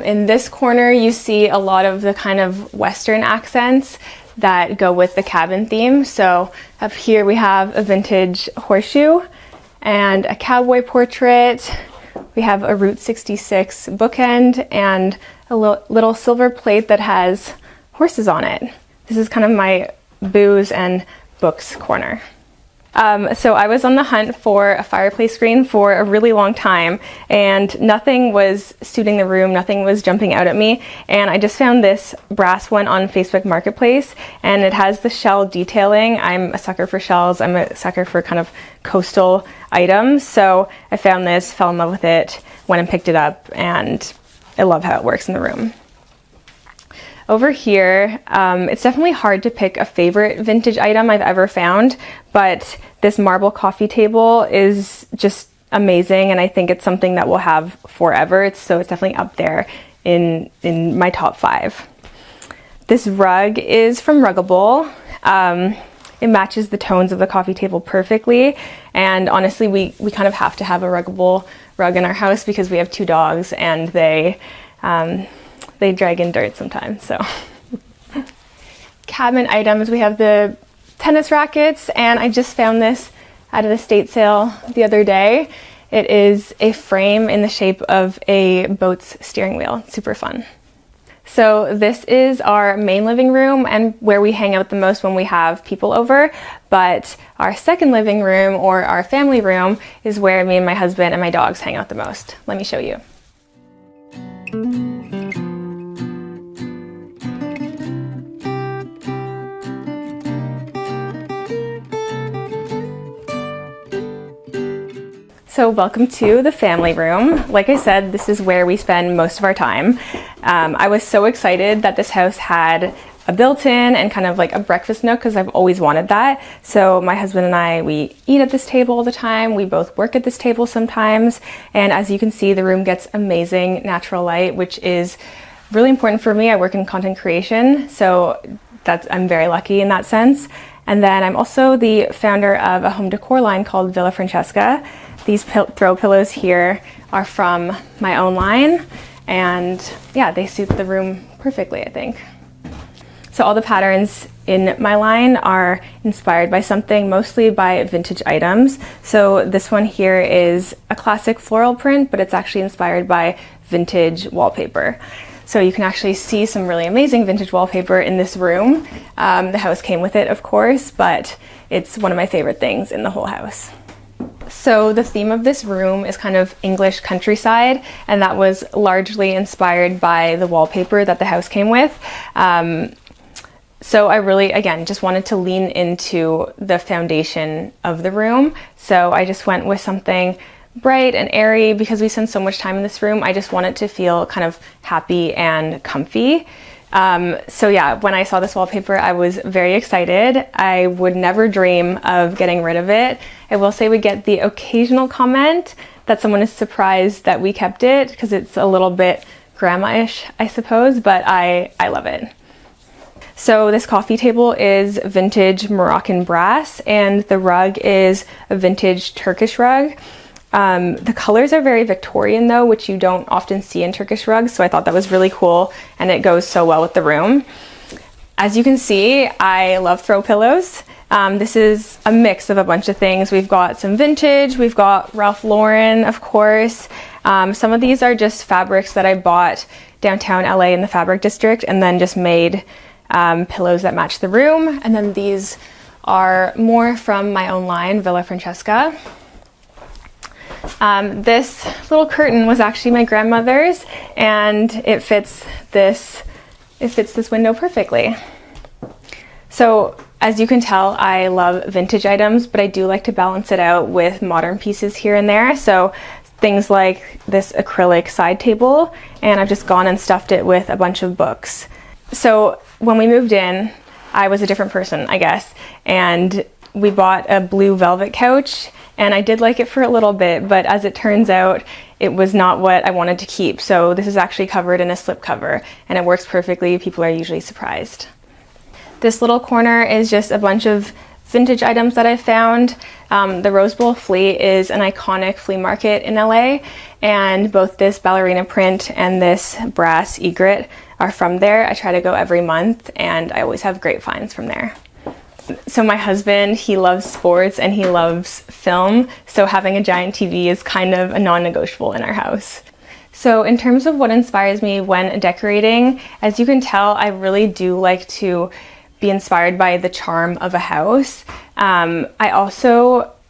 In this corner, you see a lot of the kind of Western accents that go with the cabin theme. So up here we have a vintage horseshoe and a cowboy portrait. We have a Route 66 bookend and a little silver plate that has horses on it. This is kind of my booze and books corner. So I was on the hunt for a fireplace screen for a really long time, and nothing was suiting the room, nothing was jumping out at me, and I just found this brass one on Facebook Marketplace, and it has the shell detailing. I'm a sucker for shells, I'm a sucker for kind of coastal items, so I found this, fell in love with it, went and picked it up, and I love how it works in the room. Over here, it's definitely hard to pick a favorite vintage item I've ever found, but this marble coffee table is just amazing, and I think it's something that we'll have forever. So it's definitely up there in my top 5. This rug is from Ruggable. It matches the tones of the coffee table perfectly, and honestly, we kind of have to have a Ruggable rug in our house because we have 2 dogs, and they drag in dirt sometimes, so. Cabin items, we have the tennis rackets, and I just found this at an estate sale the other day. It is a frame in the shape of a boat's steering wheel. It's super fun. So this is our main living room and where we hang out the most when we have people over, but our second living room, or our family room, is where me and my husband and my dogs hang out the most. Let me show you. So welcome to the family room. Like I said, this is where we spend most of our time. I was so excited that this house had a built-in and kind of like a breakfast nook because I've always wanted that. So my husband and I, we eat at this table all the time. We both work at this table sometimes. And as you can see, the room gets amazing natural light, which is really important for me. I work in content creation, so I'm very lucky in that sense. And then I'm also the founder of a home decor line called Villa Francesca. These throw pillows here are from my own line, and yeah, they suit the room perfectly, I think. So all the patterns in my line are inspired by something, mostly by vintage items. So this one here is a classic floral print, but it's actually inspired by vintage wallpaper. So you can actually see some really amazing vintage wallpaper in this room. The house came with it, of course, but it's one of my favorite things in the whole house. So the theme of this room is kind of English countryside, and that was largely inspired by the wallpaper that the house came with. So I really, again, just wanted to lean into the foundation of the room. So I just went with something bright and airy because we spend so much time in this room. I just want it to feel kind of happy and comfy. So yeah, when I saw this wallpaper, I was very excited. I would never dream of getting rid of it. I will say we get the occasional comment that someone is surprised that we kept it because it's a little bit grandma-ish, I suppose, but I love it. So this coffee table is vintage Moroccan brass, and the rug is a vintage Turkish rug. The colors are very Victorian though, which you don't often see in Turkish rugs, so I thought that was really cool, and it goes so well with the room. As you can see, I love throw pillows. This is a mix of a bunch of things. We've got some vintage, we've got Ralph Lauren, of course. Some of these are just fabrics that I bought downtown LA in the fabric district and then just made pillows that match the room. And then these are more from my own line, Villa Francesca. This little curtain was actually my grandmother's, and it fits this window perfectly. So as you can tell, I love vintage items, but I do like to balance it out with modern pieces here and there. So things like this acrylic side table, and I've just gone and stuffed it with a bunch of books. So when we moved in, I was a different person, I guess, and we bought a blue velvet couch, and I did like it for a little bit, but as it turns out, it was not what I wanted to keep. So this is actually covered in a slip cover, and it works perfectly. People are usually surprised. This little corner is just a bunch of vintage items that I found. The Rose Bowl Flea is an iconic flea market in LA, and both this ballerina print and this brass egret are from there. I try to go every month, and I always have great finds from there. So my husband, he loves sports and he loves film, so having a giant TV is kind of a non-negotiable in our house. So in terms of what inspires me when decorating, as you can tell, I really do like to be inspired by the charm of a house.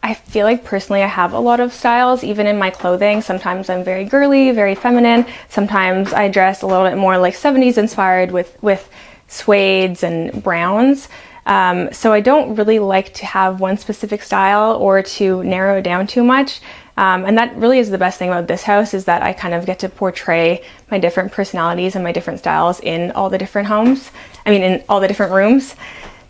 I feel like personally I have a lot of styles, even in my clothing. Sometimes I'm very girly, very feminine. Sometimes I dress a little bit more like 70s inspired with suedes and browns. So I don't really like to have one specific style or to narrow it down too much. And that really is the best thing about this house, is that I kind of get to portray my different personalities and my different styles in all the different in all the different rooms.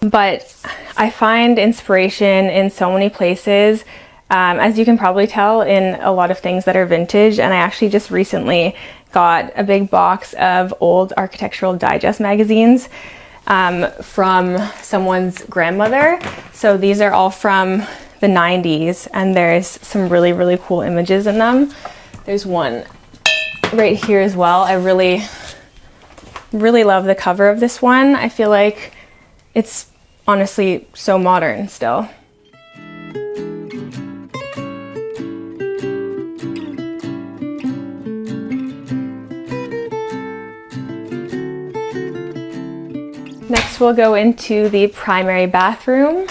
But I find inspiration in so many places, as you can probably tell, in a lot of things that are vintage. And I actually just recently got a big box of old Architectural Digest magazines from someone's grandmother. So these are all from the 90s, and there's some really, really cool images in them. There's one right here as well. I really, really love the cover of this one. I feel like it's honestly so modern still. Next, we'll go into the primary bathroom.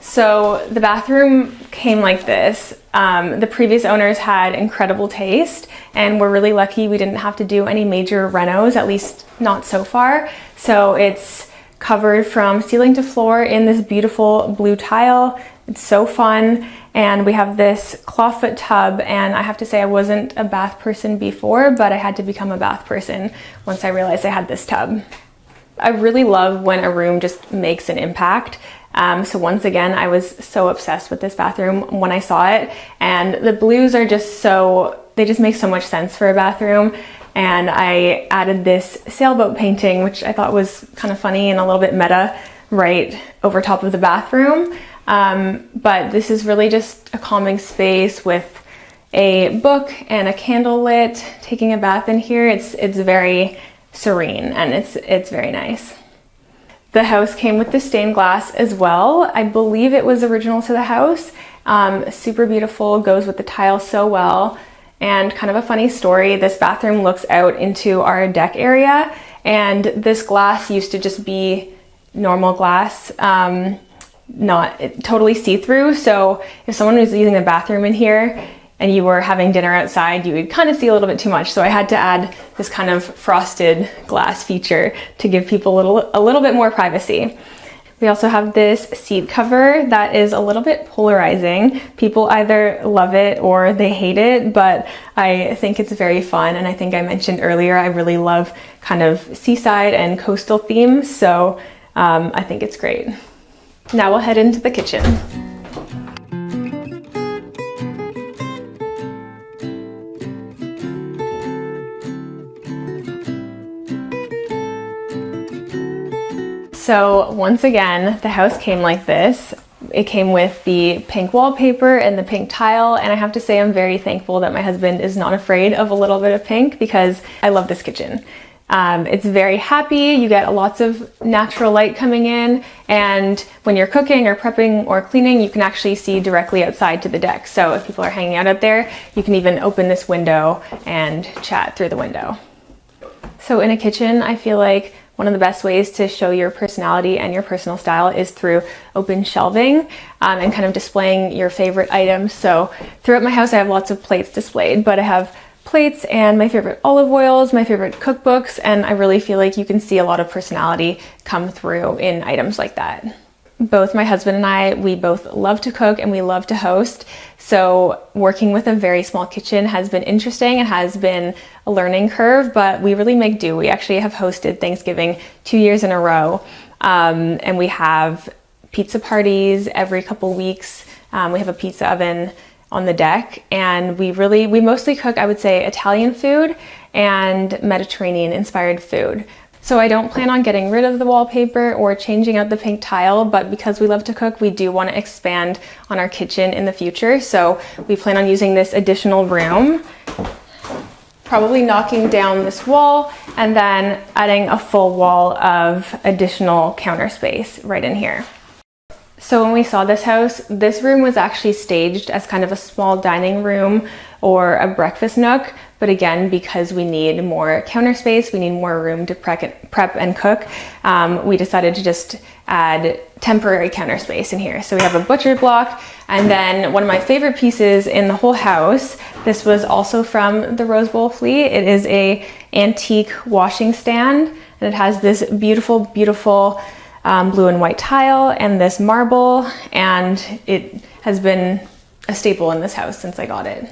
So the bathroom came like this. The previous owners had incredible taste, and we're really lucky we didn't have to do any major renos, at least not so far. So it's covered from ceiling to floor in this beautiful blue tile. It's so fun. And we have this clawfoot tub, and I have to say I wasn't a bath person before, but I had to become a bath person once I realized I had this tub. I really love when a room just makes an impact. So once again, I was so obsessed with this bathroom when I saw it, and the blues are just they just make so much sense for a bathroom. And I added this sailboat painting, which I thought was kind of funny and a little bit meta, right over top of the bathroom. But this is really just a calming space with a book and a candle lit. Taking a bath in here, it's very serene, and it's very nice. The house came with the stained glass as well. I believe it was original to the house. Super beautiful, goes with the tile so well. And kind of a funny story, this bathroom looks out into our deck area, and this glass used to just be normal glass, not totally see-through. So if someone was using the bathroom in here and you were having dinner outside, you would kind of see a little bit too much. So I had to add this kind of frosted glass feature to give people a little bit more privacy. We also have this seat cover that is a little bit polarizing. People either love it or they hate it, but I think it's very fun. And I think I mentioned earlier, I really love kind of seaside and coastal themes. So I think it's great. Now we'll head into the kitchen. So once again, the house came like this. It came with the pink wallpaper and the pink tile, and I have to say I'm very thankful that my husband is not afraid of a little bit of pink, because I love this kitchen. It's very happy. You get lots of natural light coming in, and when you're cooking or prepping or cleaning, you can actually see directly outside to the deck. So if people are hanging out there, you can even open this window and chat through the window. So in a kitchen, I feel like one of the best ways to show your personality and your personal style is through open shelving and kind of displaying your favorite items. So throughout my house, I have lots of plates displayed, but I have plates and my favorite olive oils, my favorite cookbooks, and I really feel like you can see a lot of personality come through in items like that. Both my husband and I, we both love to cook and we love to host. So working with a very small kitchen has been interesting. It has been a learning curve, but we really make do. We actually have hosted Thanksgiving 2 years in a row. And we have pizza parties every couple weeks. We have a pizza oven on the deck, and we mostly cook, I would say, Italian food and Mediterranean inspired food. So I don't plan on getting rid of the wallpaper or changing out the pink tile, but because we love to cook, we do want to expand on our kitchen in the future. So we plan on using this additional room, probably knocking down this wall and then adding a full wall of additional counter space right in here. So when we saw this house, this room was actually staged as kind of a small dining room or a breakfast nook. But again, because we need more counter space, we need more room to prep and cook, we decided to just add temporary counter space in here. So we have a butcher block, and then one of my favorite pieces in the whole house, this was also from the Rose Bowl Flea. It is a antique washing stand, and it has this beautiful, beautiful blue and white tile and this marble, and it has been a staple in this house since I got it.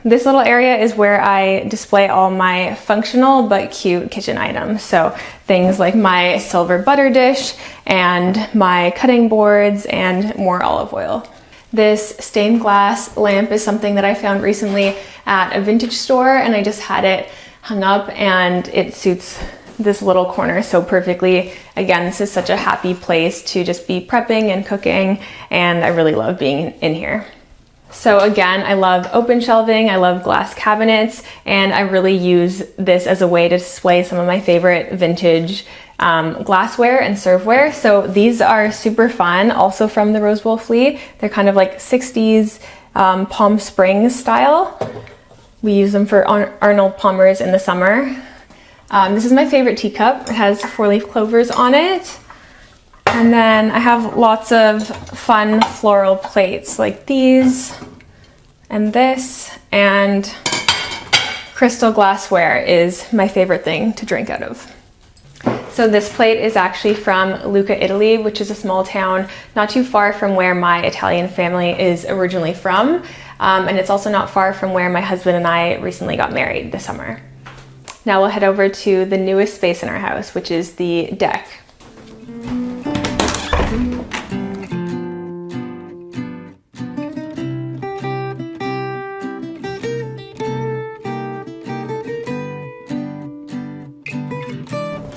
This little area is where I display all my functional but cute kitchen items. So things like my silver butter dish and my cutting boards and more olive oil. This stained glass lamp is something that I found recently at a vintage store, and I just had it hung up, and it suits this little corner so perfectly. Again, this is such a happy place to just be prepping and cooking, and I really love being in here. So again, I love open shelving, I love glass cabinets, and I really use this as a way to display some of my favorite vintage glassware and serveware. So these are super fun, also from the Rose Bowl Flea. They're kind of like 60s Palm Springs style. We use them for Arnold Palmers in the summer. This is my favorite teacup. It has 4-leaf clovers on it. And then I have lots of fun floral plates like these and this, and crystal glassware is my favorite thing to drink out of. So this plate is actually from Lucca, Italy, which is a small town not too far from where my Italian family is originally from. And it's also not far from where my husband and I recently got married this summer. Now we'll head over to the newest space in our house, which is the deck.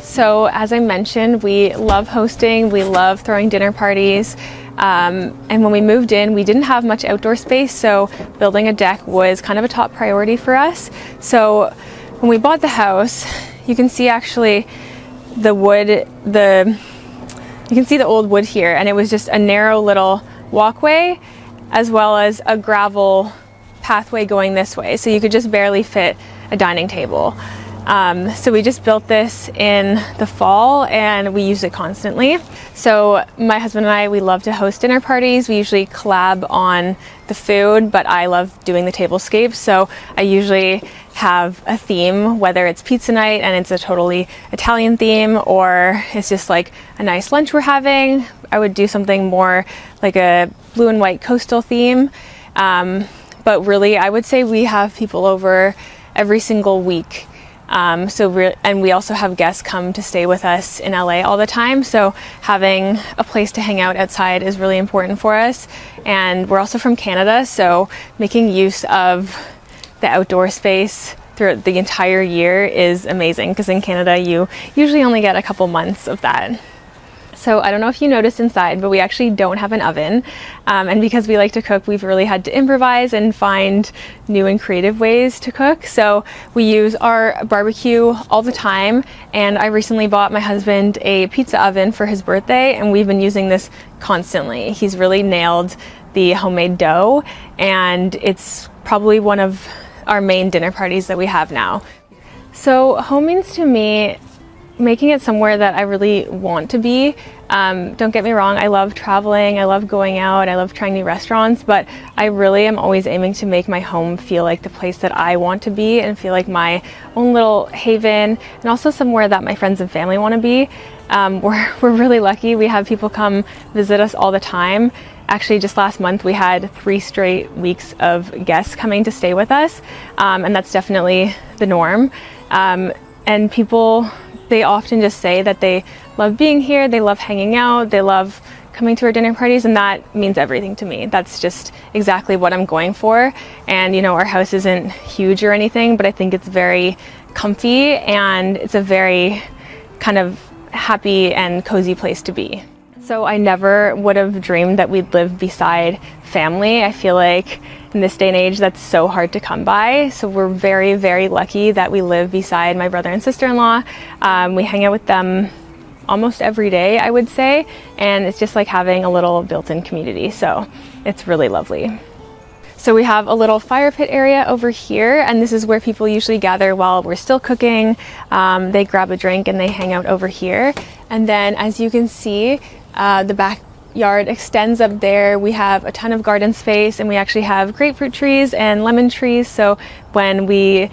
So as I mentioned, we love hosting, we love throwing dinner parties. And when we moved in, we didn't have much outdoor space, so building a deck was kind of a top priority for us. So when we bought the house, you can see actually the wood, you can see the old wood here, and it was just a narrow little walkway as well as a gravel pathway going this way. So you could just barely fit a dining table. So we just built this in the fall and we use it constantly. So my husband and I, we love to host dinner parties. We usually collab on the food, but I love doing the tablescapes. So I usually have a theme, whether it's pizza night and it's a totally Italian theme, or it's just like a nice lunch we're having. I would do something more like a blue and white coastal theme. But really, I would say we have people over every single week. And we also have guests come to stay with us in LA all the time. So having a place to hang out outside is really important for us. And we're also from Canada, so making use of the outdoor space throughout the entire year is amazing, because in Canada you usually only get a couple months of that. So I don't know if you noticed inside, but we actually don't have an oven. And because we like to cook, we've really had to improvise and find new and creative ways to cook. So we use our barbecue all the time. And I recently bought my husband a pizza oven for his birthday, and we've been using this constantly. He's really nailed the homemade dough, and it's probably one of our main dinner parties that we have now. So home means to me making it somewhere that I really want to be. Don't get me wrong, I love traveling, I love going out, I love trying new restaurants, but I really am always aiming to make my home feel like the place that I want to be and feel like my own little haven, and also somewhere that my friends and family want to be. We're really lucky. We have people come visit us all the time. Actually, just last month we had 3 straight weeks of guests coming to stay with us, and that's definitely the norm. And people, they often just say that they love being here, they love hanging out, they love coming to our dinner parties, and that means everything to me. That's just exactly what I'm going for. And you know, our house isn't huge or anything, but I think it's very comfy and it's a very kind of happy and cozy place to be. So I never would have dreamed that we'd live beside family. I feel like in this day and age, that's so hard to come by. So we're very, very lucky that we live beside my brother and sister-in-law. We hang out with them almost every day, I would say. And it's just like having a little built-in community. So it's really lovely. So we have a little fire pit area over here, and this is where people usually gather while we're still cooking. They grab a drink and they hang out over here. And then as you can see, the backyard extends up there. We have a ton of garden space, and we actually have grapefruit trees and lemon trees. So when we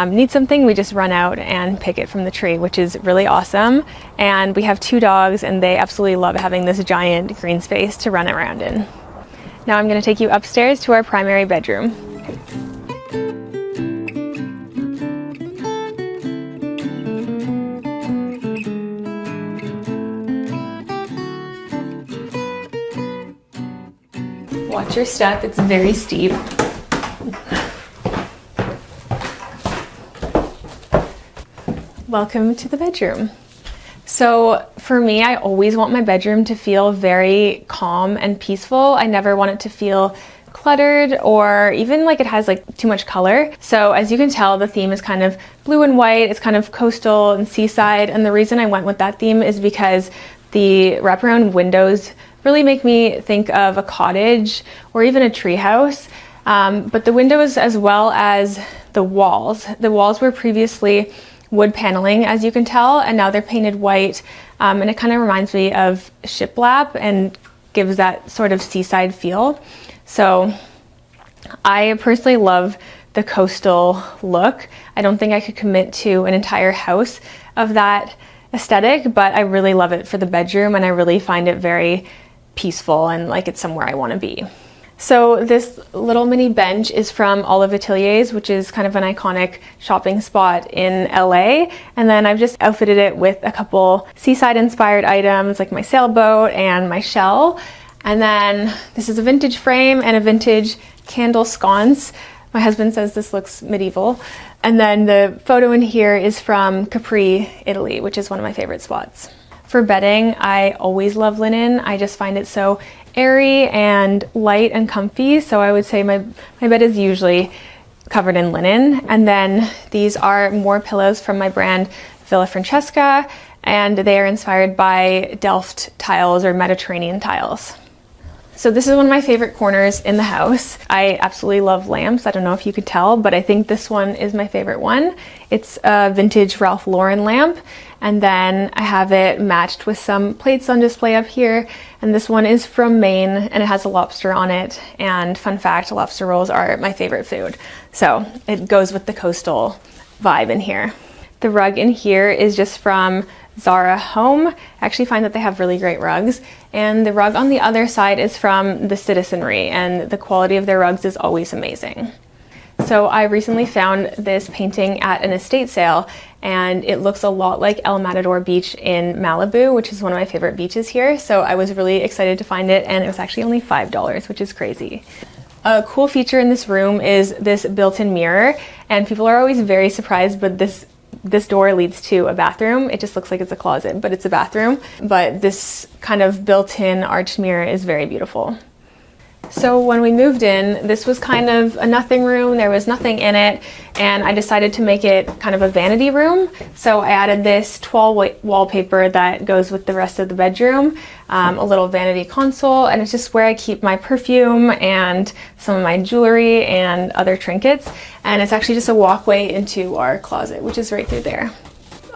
need something, we just run out and pick it from the tree, which is really awesome. And we have 2 dogs, and they absolutely love having this giant green space to run around in. Now I'm going to take you upstairs to our primary bedroom. Watch your step, it's very steep. Welcome to the bedroom. So for me, I always want my bedroom to feel very calm and peaceful. I never want it to feel cluttered or even like it has like too much color. So as you can tell, the theme is kind of blue and white. It's kind of coastal and seaside. And the reason I went with that theme is because the wraparound windows really make me think of a cottage or even a tree house. But the windows, as well as the walls were previously wood paneling, as you can tell, and now they're painted white. And it kind of reminds me of shiplap and gives that sort of seaside feel. So I personally love the coastal look. I don't think I could commit to an entire house of that aesthetic, but I really love it for the bedroom, and I really find it very peaceful and like it's somewhere I want to be. So this little mini bench is from Olive Ateliers, which is kind of an iconic shopping spot in LA. And then I've just outfitted it with a couple seaside inspired items like my sailboat and my shell. And then this is a vintage frame and a vintage candle sconce. My husband says this looks medieval. And then the photo in here is from Capri, Italy, which is one of my favorite spots. For bedding, I always love linen. I just find it so airy and light and comfy. So I would say my bed is usually covered in linen. And then these are more pillows from my brand Villa Francesca, and they are inspired by Delft tiles or Mediterranean tiles. So this is one of my favorite corners in the house. I absolutely love lamps. I don't know if you could tell, but I think this one is my favorite one. It's a vintage Ralph Lauren lamp. And then I have it matched with some plates on display up here. And this one is from Maine and it has a lobster on it. And fun fact, lobster rolls are my favorite food. So it goes with the coastal vibe in here. The rug in here is just from Zara Home. I actually find that they have really great rugs. And the rug on the other side is from the Citizenry, and the quality of their rugs is always amazing. So I recently found this painting at an estate sale, and it looks a lot like El Matador Beach in Malibu, which is one of my favorite beaches here. So I was really excited to find it, and it was actually only $5, which is crazy. A cool feature in this room is this built-in mirror, and people are always very surprised, but this door leads to a bathroom. It just looks like it's a closet, but it's a bathroom. But this kind of built-in arched mirror is very beautiful. So when we moved in, this was kind of a nothing room. There was nothing in it, and I decided to make it kind of a vanity room. So I added this toile wallpaper that goes with the rest of the bedroom, a little vanity console, and it's just where I keep my perfume and some of my jewelry and other trinkets. And it's actually just a walkway into our closet, which is right through there.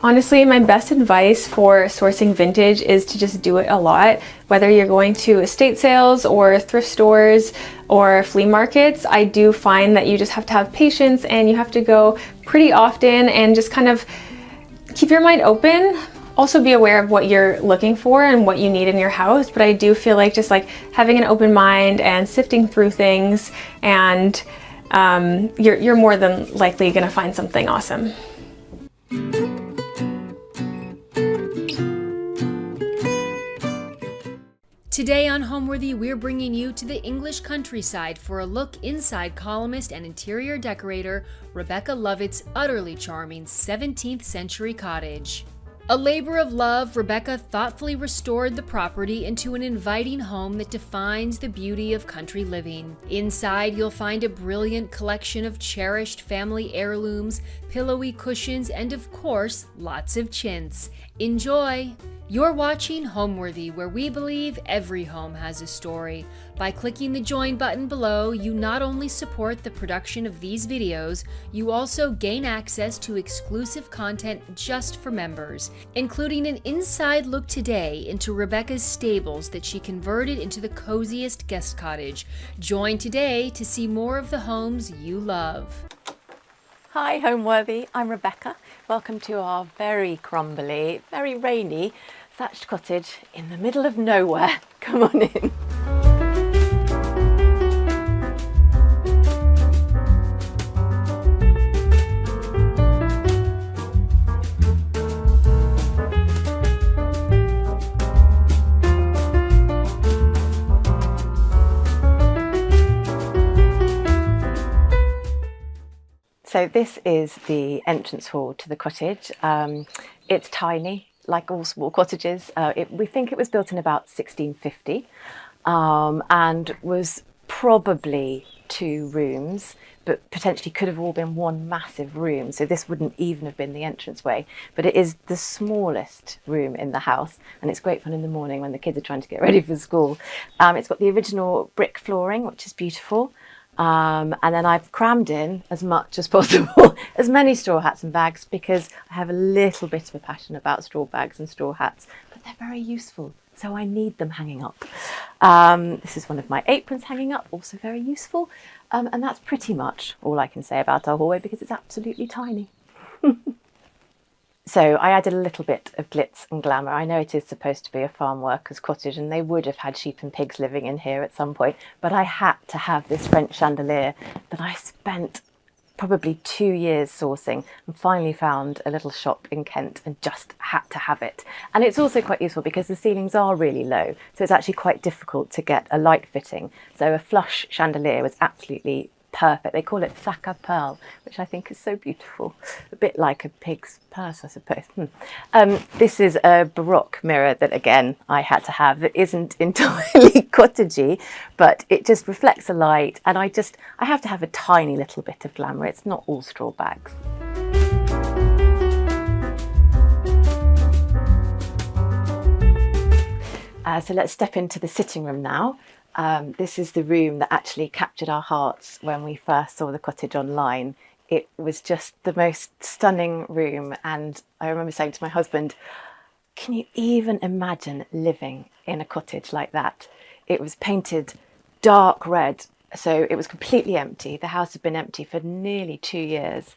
Honestly, my best advice for sourcing vintage is to just do it a lot. Whether you're going to estate sales or thrift stores or flea markets, I do find that you just have to have patience and you have to go pretty often and just kind of keep your mind open. Also be aware of what you're looking for and what you need in your house. But I do feel like just like having an open mind and sifting through things, and you're more than likely gonna find something awesome. Today on Homeworthy, we're bringing you to the English countryside for a look inside columnist and interior decorator Rebecca Lovett's utterly charming 17th century cottage. A labor of love, Rebecca thoughtfully restored the property into an inviting home that defines the beauty of country living. Inside, you'll find a brilliant collection of cherished family heirlooms, pillowy cushions, and of course, lots of chintz. Enjoy! You're watching Homeworthy, where we believe every home has a story. By clicking the join button below, you not only support the production of these videos, you also gain access to exclusive content just for members, including an inside look today into Rebecca's stables that she converted into the coziest guest cottage. Join today to see more of the homes you love. Hi Homeworthy, I'm Rebecca. Welcome to our very crumbly, very rainy thatched cottage in the middle of nowhere. Come on in. So this is the entrance hall to the cottage. It's tiny, like all small cottages. We think it was built in about 1650 and was probably 2 rooms, but potentially could have all been one massive room. So this wouldn't even have been the entranceway, but it is the smallest room in the house. And it's great fun in the morning when the kids are trying to get ready for school. It's got the original brick flooring, which is beautiful. And then I've crammed in as much as possible, as many straw hats and bags, because I have a little bit of a passion about straw bags and straw hats, but they're very useful, so I need them hanging up. This is one of my aprons hanging up, also very useful. And that's pretty much all I can say about our hallway because it's absolutely tiny. So I added a little bit of glitz and glamour. I know it is supposed to be a farm worker's cottage and they would have had sheep and pigs living in here at some point, but I had to have this French chandelier that I spent probably 2 years sourcing and finally found a little shop in Kent and just had to have it. And it's also quite useful because the ceilings are really low, so it's actually quite difficult to get a light fitting. So a flush chandelier was absolutely perfect. They call it sac à pearl, which I think is so beautiful. A bit like a pig's purse, I suppose. This is a Baroque mirror that, again, I had to have, that isn't entirely cottagey, but it just reflects the light. And I have to have a tiny little bit of glamour. It's not all straw bags. So let's step into the sitting room now. This is the room that actually captured our hearts when we first saw the cottage online. It was just the most stunning room, and I remember saying to my husband, can you even imagine living in a cottage like that? It was painted dark red, so it was completely empty. The house had been empty for nearly 2 years,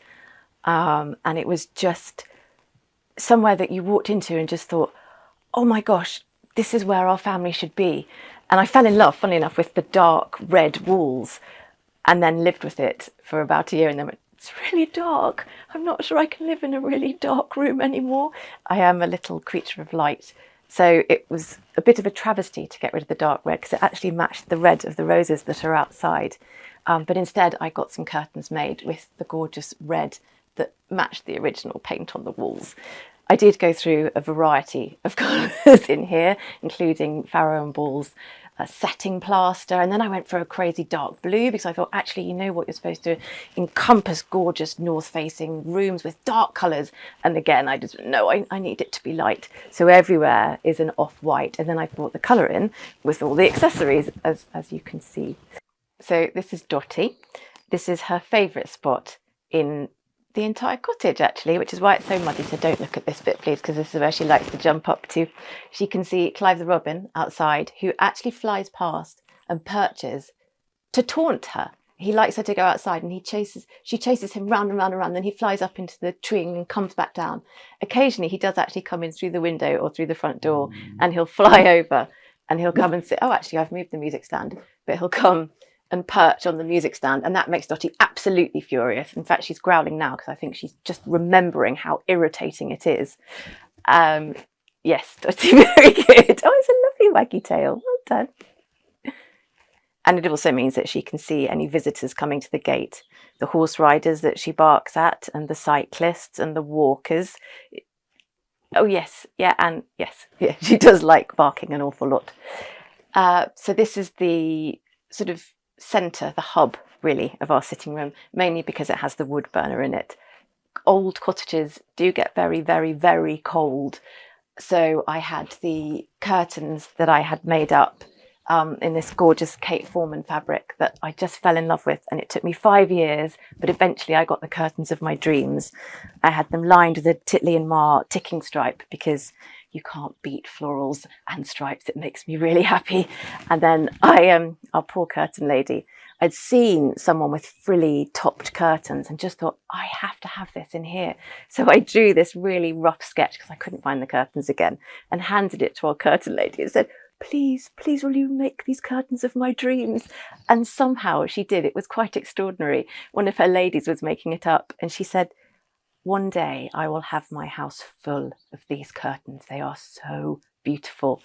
and it was just somewhere that you walked into and just thought, oh my gosh, this is where our family should be. And I fell in love, funnily enough, with the dark red walls, and then lived with it for about a year and then went, it's really dark. I'm not sure I can live in a really dark room anymore. I am a little creature of light. So it was a bit of a travesty to get rid of the dark red because it actually matched the red of the roses that are outside. But instead I got some curtains made with the gorgeous red that matched the original paint on the walls. I did go through a variety of colours in here, including farrow and balls, setting plaster, and then I went for a crazy dark blue because I thought, actually, you know what, you're supposed to encompass gorgeous north-facing rooms with dark colours. And again, I just, no, I need it to be light. So everywhere is an off-white, and then I brought the colour in with all the accessories, as you can see. So this is Dottie. This is her favourite spot in the entire cottage, actually, which is why it's so muddy. So don't look at this bit, please, because this is where she likes to jump up to. She can see Clive the robin outside, who actually flies past and perches to taunt her. He likes her to go outside, and she chases him round and round and round. Then he flies up into the tree and comes back down. Occasionally, he does actually come in through the window or through the front door, and he'll fly over and he'll come and sit. Oh, actually, I've moved the music stand, but he'll come and perch on the music stand, and that makes Dottie absolutely furious. In fact, she's growling now because I think she's just remembering how irritating it is. Yes, Dottie, very good. Oh, it's a lovely waggy tail. Well done. And it also means that she can see any visitors coming to the gate, the horse riders that she barks at, and the cyclists and the walkers. Oh, yes, yeah, and yes, yeah, she does like barking an awful lot. So this is the sort of centre, the hub really of our sitting room, mainly because it has the wood burner in it. Old cottages do get very, very, very cold, so I had the curtains that I had made up in this gorgeous Kate Forman fabric that I just fell in love with, and it took me 5 years, but eventually I got the curtains of my dreams. I had them lined with a Titley and Marr ticking stripe because you can't beat florals and stripes. It makes me really happy. And then our poor curtain lady, I'd seen someone with frilly topped curtains and just thought, I have to have this in here. So I drew this really rough sketch because I couldn't find the curtains again, and handed it to our curtain lady and said, please, please, will you make these curtains of my dreams? And somehow she did. It was quite extraordinary. One of her ladies was making it up, and she said, one day I will have my house full of these curtains. They are so beautiful.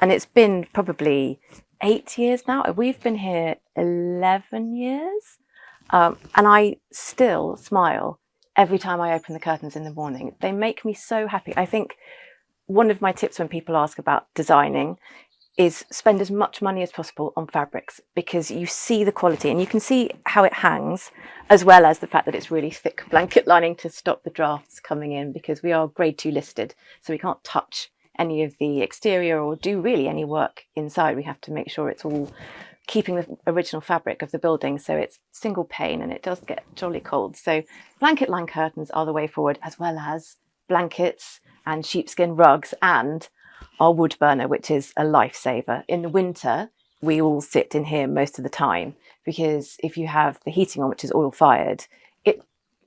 And it's been probably 8 years now. We've been here 11 years. And I still smile every time I open the curtains in the morning. They make me so happy. I think one of my tips when people ask about designing is spend as much money as possible on fabrics, because you see the quality and you can see how it hangs, as well as the fact that it's really thick blanket lining to stop the drafts coming in, because we are grade 2 listed, so we can't touch any of the exterior or do really any work inside. We have to make sure it's all keeping the original fabric of the building, so it's single pane and it does get jolly cold. So blanket line curtains are the way forward, as well as blankets and sheepskin rugs and our wood burner, which is a lifesaver. In the winter, we all sit in here most of the time, because if you have the heating on, which is oil fired, it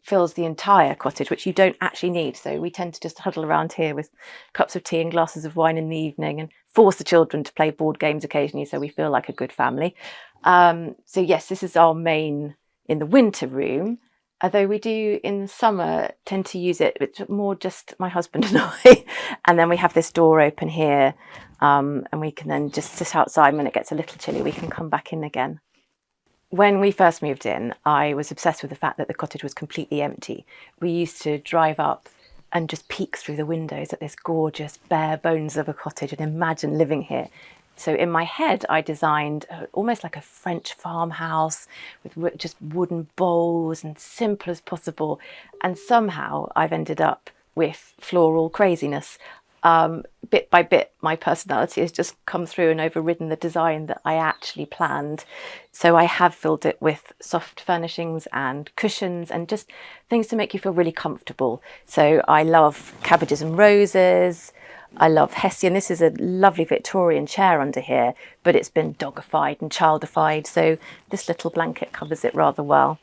fills the entire cottage, which you don't actually need. So we tend to just huddle around here with cups of tea and glasses of wine in the evening and force the children to play board games occasionally, so we feel like a good family. So yes, this is our main in the winter room, although we do in the summer tend to use it. It's more just my husband and I. And then we have this door open here, and we can then just sit outside. When it gets a little chilly, we can come back in again. When we first moved in, I was obsessed with the fact that the cottage was completely empty. We used to drive up and just peek through the windows at this gorgeous bare bones of a cottage and imagine living here. So in my head, I designed almost like a French farmhouse with just wooden bowls and simple as possible. And somehow I've ended up with floral craziness. Bit by bit, my personality has just come through and overridden the design that I actually planned. So I have filled it with soft furnishings and cushions and just things to make you feel really comfortable. So I love cabbages and roses. I love Hessian. This is a lovely Victorian chair under here, but it's been dogified and childified. So this little blanket covers it rather well.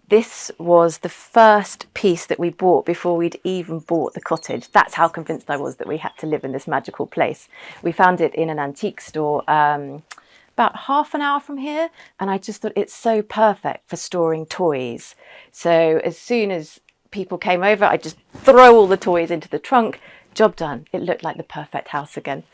This was the first piece that we bought before we'd even bought the cottage. That's how convinced I was that we had to live in this magical place. We found it in an antique store about half an hour from here, and I just thought it's so perfect for storing toys. So as soon as people came over, I just throw all the toys into the trunk. Job done. It looked like the perfect house again,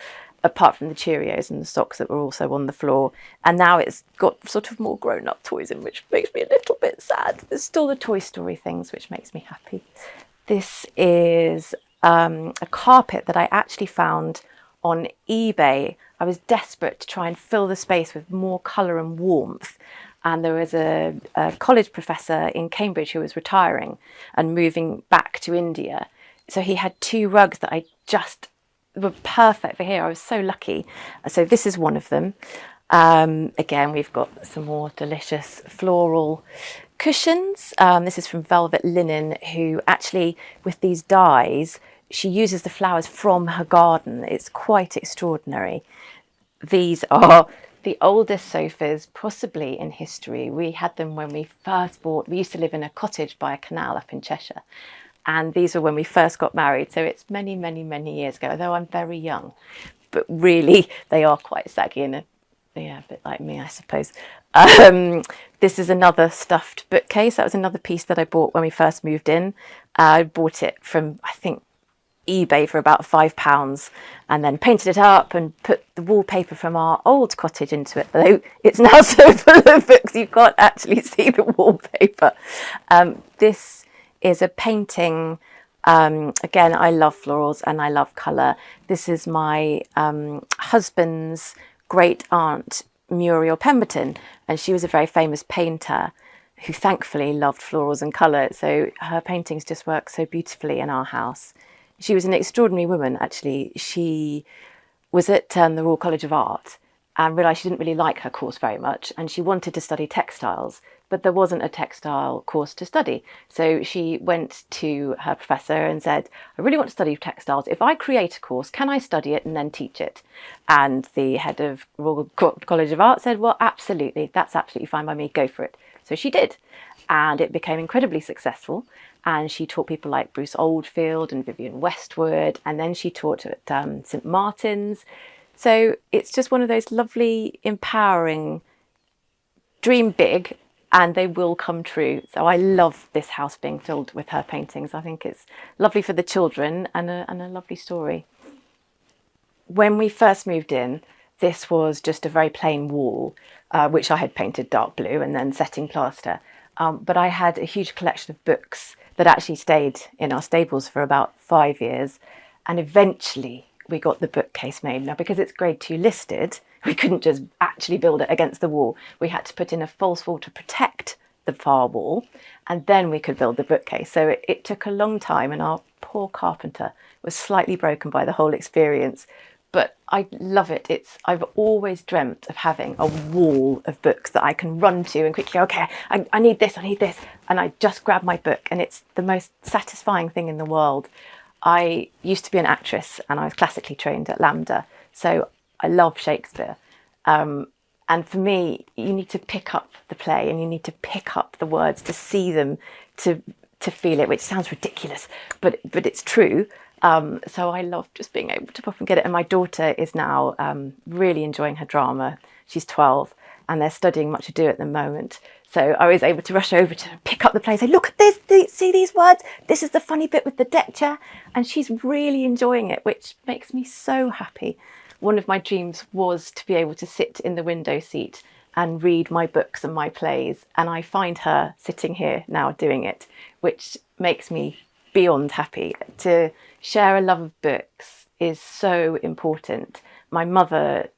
apart from the Cheerios and the socks that were also on the floor. And now it's got sort of more grown-up toys in, which makes me a little bit sad. There's still the Toy Story things, which makes me happy. This is a carpet that I actually found on eBay. I was desperate to try and fill the space with more colour and warmth. And there was a college professor in Cambridge who was retiring and moving back to India. So he had 2 rugs that I just were perfect for here. I was so lucky. So this is one of them. Again, we've got some more delicious floral cushions. This is from Velvet Linen, who actually, with these dies, she uses the flowers from her garden. It's quite extraordinary. These are the oldest sofas possibly in history. We had them when we first bought. We used to live in a cottage by a canal up in Cheshire. And these were when we first got married. So it's many, many, many years ago, although I'm very young. But really, they are quite saggy and a bit like me, I suppose. This is another stuffed bookcase. That was another piece that I bought when we first moved in. I bought it from, I think, eBay for about £5 and then painted it up and put the wallpaper from our old cottage into it. Although it's now so full of books, you can't actually see the wallpaper. This is a painting. Again, I love florals and I love colour. This is my husband's great aunt, Muriel Pemberton, and she was a very famous painter who thankfully loved florals and colour. So her paintings just work so beautifully in our house. She was an extraordinary woman, actually. She was at the Royal College of Art and realised she didn't really like her course very much, and she wanted to study textiles, but there wasn't a textile course to study. So she went to her professor and said, I really want to study textiles. If I create a course, can I study it and then teach it? And the head of Royal College of Art said, well, absolutely, that's absolutely fine by me, go for it. So she did, and it became incredibly successful. And she taught people like Bruce Oldfield and Vivienne Westwood, and then she taught at St Martin's. So it's just one of those lovely, empowering, dream big, and they will come true. So I love this house being filled with her paintings. I think it's lovely for the children and a lovely story. When we first moved in, this was just a very plain wall, which I had painted dark blue and then setting plaster. But I had a huge collection of books that actually stayed in our stables for about 5 years. And eventually we got the bookcase made. Now, because it's grade 2 listed, we couldn't just actually build it against the wall. We had to put in a false wall to protect the far wall, and then we could build the bookcase. So it took a long time, and our poor carpenter was slightly broken by the whole experience. But I love it. I've always dreamt of having a wall of books that I can run to and quickly, okay, I need this, and I just grab my book, and it's the most satisfying thing in the world. I used to be an actress, and I was classically trained at LAMDA, so I love Shakespeare. And for me, you need to pick up the play and you need to pick up the words to see them to feel it, which sounds ridiculous, but it's true. So I love just being able to pop and get it. And my daughter is now really enjoying her drama. She's 12 and they're studying Much Ado at the moment. So I was able to rush over to pick up the play and say, look at this, see these words? This is the funny bit with the deck chair. And she's really enjoying it, which makes me so happy. One of my dreams was to be able to sit in the window seat and read my books and my plays. And I find her sitting here now doing it, which makes me beyond happy. To share a love of books is so important. My mother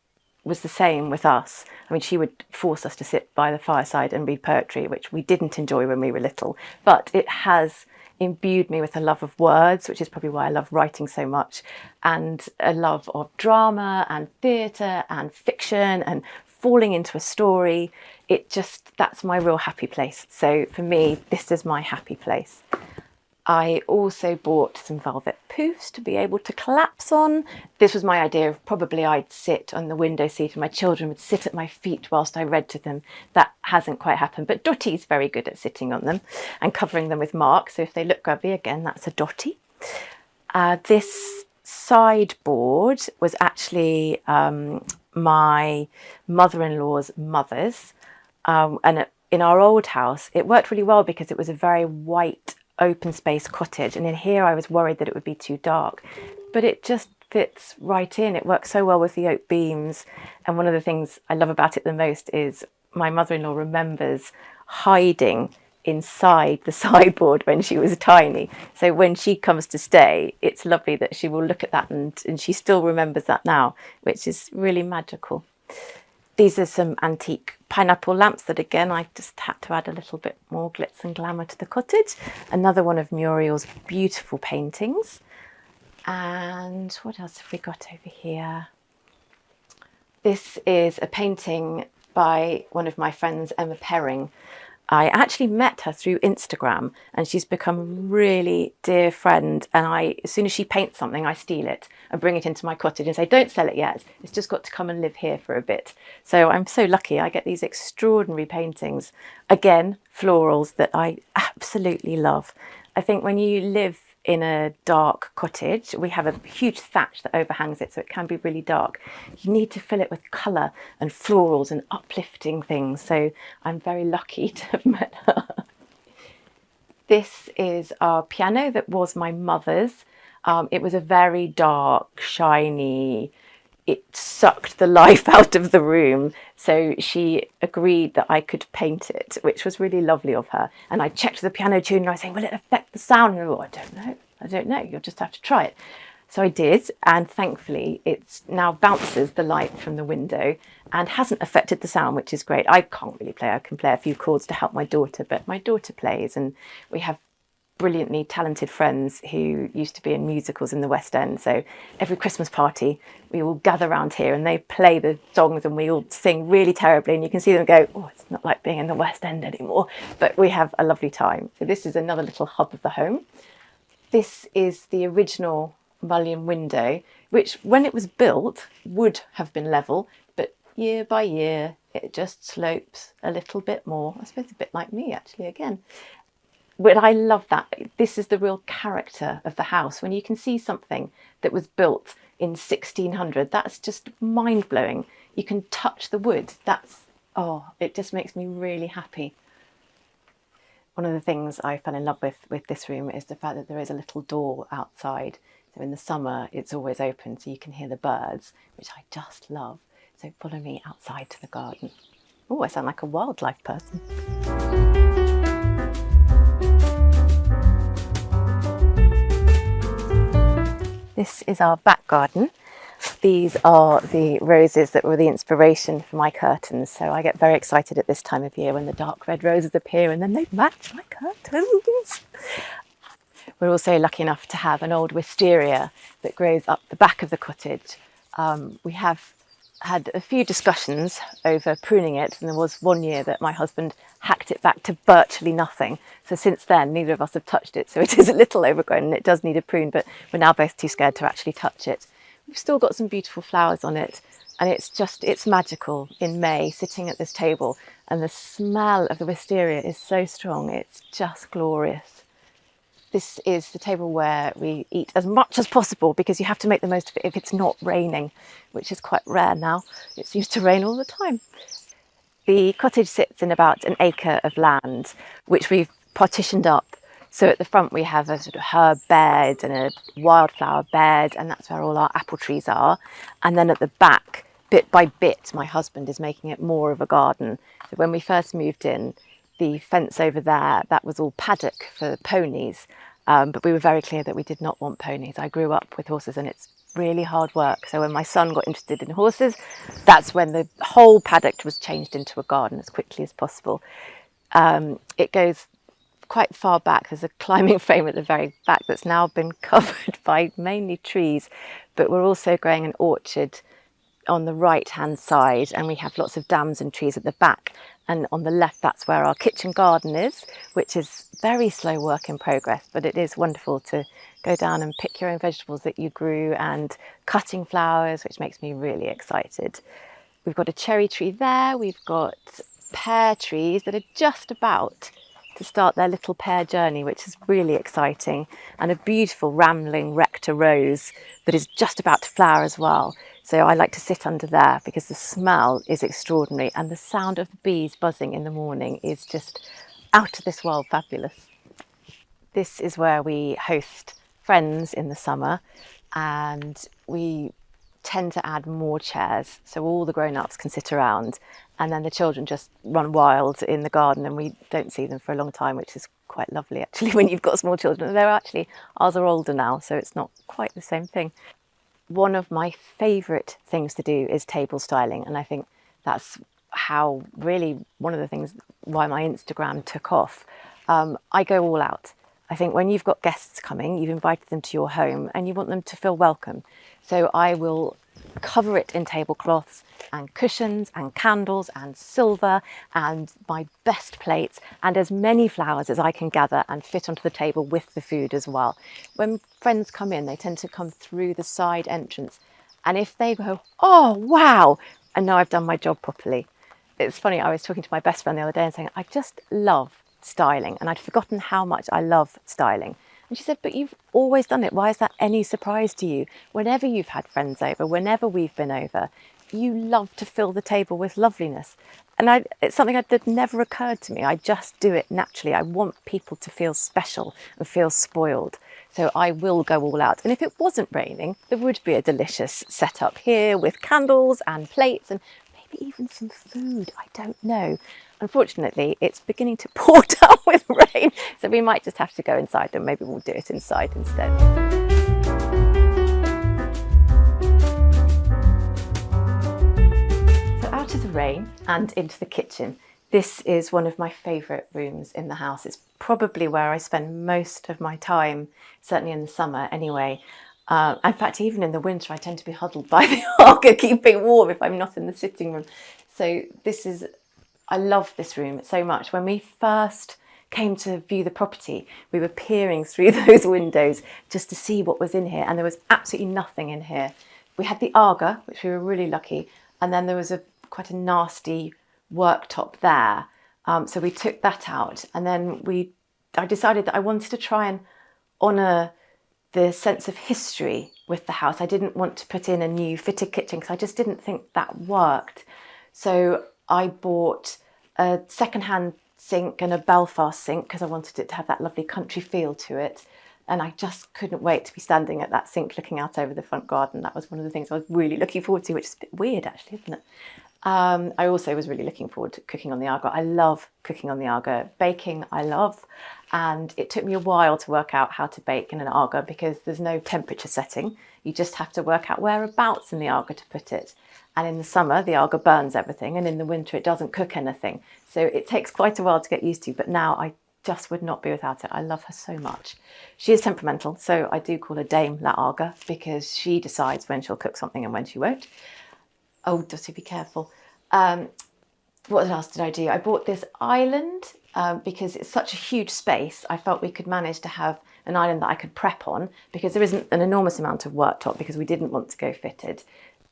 was the same with us. I mean, she would force us to sit by the fireside and read poetry, which we didn't enjoy when we were little, but it has imbued me with a love of words, which is probably why I love writing so much, and a love of drama and theatre and fiction and falling into a story. That's my real happy place. So for me, this is my happy place. I also bought some velvet poufs to be able to collapse on. This was my idea of probably I'd sit on the window seat and my children would sit at my feet whilst I read to them. That hasn't quite happened, but Dottie's very good at sitting on them and covering them with marks. So if they look grubby, again, that's a Dottie. This sideboard was actually my mother-in-law's mother's. And in our old house, it worked really well because it was a very white, open space cottage, and in here I was worried that it would be too dark, but it just fits right in. It works so well with the oak beams, and one of the things I love about it the most is my mother-in-law remembers hiding inside the sideboard when she was tiny. So when she comes to stay, it's lovely that she will look at that and she still remembers that now, which is really magical. These are some antique pineapple lamps that, again, I just had to add a little bit more glitz and glamour to the cottage. Another one of Muriel's beautiful paintings. And what else have we got over here? This is a painting by one of my friends, Emma Perring. I actually met her through Instagram and she's become a really dear friend, and as soon as she paints something, I steal it and bring it into my cottage and say, don't sell it yet, it's just got to come and live here for a bit. So I'm so lucky I get these extraordinary paintings. Again, florals that I absolutely love. I think when you live in a dark cottage, we have a huge thatch that overhangs it, so it can be really dark. You need to fill it with colour and florals and uplifting things. So I'm very lucky to have met her. This is our piano that was my mother's. It was a very dark, shiny, it sucked the life out of the room. So she agreed that I could paint it, which was really lovely of her. And I checked the piano tune and I was saying, will it affect the sound? And I don't know, you'll just have to try it. So I did, and thankfully it now bounces the light from the window and hasn't affected the sound, which is great. I can't really play, I can play a few chords to help my daughter, but my daughter plays, and we have brilliantly talented friends who used to be in musicals in the West End. So every Christmas party we all gather around here and they play the songs and we all sing really terribly, and you can see them go, oh, it's not like being in the West End anymore, but we have a lovely time. So this is another little hub of the home. This is the original mullioned window, which when it was built would have been level, but year by year it just slopes a little bit more. I suppose a bit like me actually again. But I love that. This is the real character of the house. When you can see something that was built in 1600, that's just mind-blowing. You can touch the wood. It just makes me really happy. One of the things I fell in love with this room is the fact that there is a little door outside. So in the summer, it's always open, so you can hear the birds, which I just love. So follow me outside to the garden. Oh, I sound like a wildlife person. This is our back garden. These are the roses that were the inspiration for my curtains. So I get very excited at this time of year when the dark red roses appear and then they match my curtains. We're also lucky enough to have an old wisteria that grows up the back of the cottage. We have had a few discussions over pruning it, and there was one year that my husband hacked it back to virtually nothing. So since then, neither of us have touched it. So it is a little overgrown and it does need a prune, but we're now both too scared to actually touch it. We've still got some beautiful flowers on it, and it's magical in May, sitting at this table and the smell of the wisteria is so strong, it's just glorious. This is the table where we eat as much as possible because you have to make the most of it if it's not raining, which is quite rare now. It seems to rain all the time. The cottage sits in about an acre of land, which we've partitioned up. So at the front we have a sort of herb bed and a wildflower bed, and that's where all our apple trees are. And then at the back, bit by bit, my husband is making it more of a garden. So when we first moved in, the fence over there, that was all paddock for ponies. But we were very clear that we did not want ponies. I grew up with horses and it's really hard work. So when my son got interested in horses, that's when the whole paddock was changed into a garden as quickly as possible. It goes quite far back. There's a climbing frame at the very back that's now been covered by mainly trees, but we're also growing an orchard on the right hand side, and we have lots of damson trees at the back, and on the left that's where our kitchen garden is, which is very slow work in progress, but it is wonderful to go down and pick your own vegetables that you grew and cutting flowers, which makes me really excited. We've got a cherry tree there, we've got pear trees that are just about to start their little pear journey, which is really exciting, and a beautiful rambling rector rose that is just about to flower as well. So I like to sit under there because the smell is extraordinary, and the sound of the bees buzzing in the morning is just out of this world fabulous. This is where we host friends in the summer, and we tend to add more chairs so all the grown-ups can sit around, and then the children just run wild in the garden and we don't see them for a long time, which is quite lovely actually when you've got small children. Ours are older now, so it's not quite the same thing. One of my favourite things to do is table styling, and I think that's how really one of the things why my Instagram took off. I go all out. I think when you've got guests coming, you've invited them to your home and you want them to feel welcome. So I will cover it in tablecloths and cushions and candles and silver and my best plates and as many flowers as I can gather and fit onto the table with the food as well. When friends come in, they tend to come through the side entrance, and if they go, "Oh wow," I know I've done my job properly. It's funny, I was talking to my best friend the other day and saying, I just love styling, and I'd forgotten how much I love styling. And she said, "But you've always done it. Why is that any surprise to you? Whenever you've had friends over, whenever we've been over, you love to fill the table with loveliness." And it's something that never occurred to me. I just do it naturally. I want people to feel special and feel spoiled. So I will go all out. And if it wasn't raining, there would be a delicious setup here with candles and plates and maybe even some food. I don't know. Unfortunately, it's beginning to pour down with rain, so we might just have to go inside, and maybe we'll do it inside instead. So out of the rain and into the kitchen. This is one of my favourite rooms in the house. It's probably where I spend most of my time, certainly in the summer anyway. In fact, even in the winter, I tend to be huddled by the Arga, keeping warm if I'm not in the sitting room. So I love this room so much. When we first came to view the property, we were peering through those windows just to see what was in here, and there was absolutely nothing in here. We had the Arga, which we were really lucky, and then there was quite a nasty worktop there. So we took that out, and then I decided that I wanted to try and honour the sense of history with the house. I didn't want to put in a new fitted kitchen because I just didn't think that worked. So I bought a second-hand sink and a Belfast sink because I wanted it to have that lovely country feel to it. And I just couldn't wait to be standing at that sink looking out over the front garden. That was one of the things I was really looking forward to, which is a bit weird actually, isn't it? I also was really looking forward to cooking on the Arga. I love cooking on the Arga. Baking, I love. And it took me a while to work out how to bake in an Arga because there's no temperature setting. You just have to work out whereabouts in the Arga to put it. And in the summer, the Arga burns everything, and in the winter, it doesn't cook anything. So it takes quite a while to get used to, but now I just would not be without it. I love her so much. She is temperamental, so I do call her Dame La Arga because she decides when she'll cook something and when she won't. Oh, Dottie, be careful. What else did I do? I bought this island because it's such a huge space. I felt we could manage to have an island that I could prep on because there isn't an enormous amount of worktop because we didn't want to go fitted.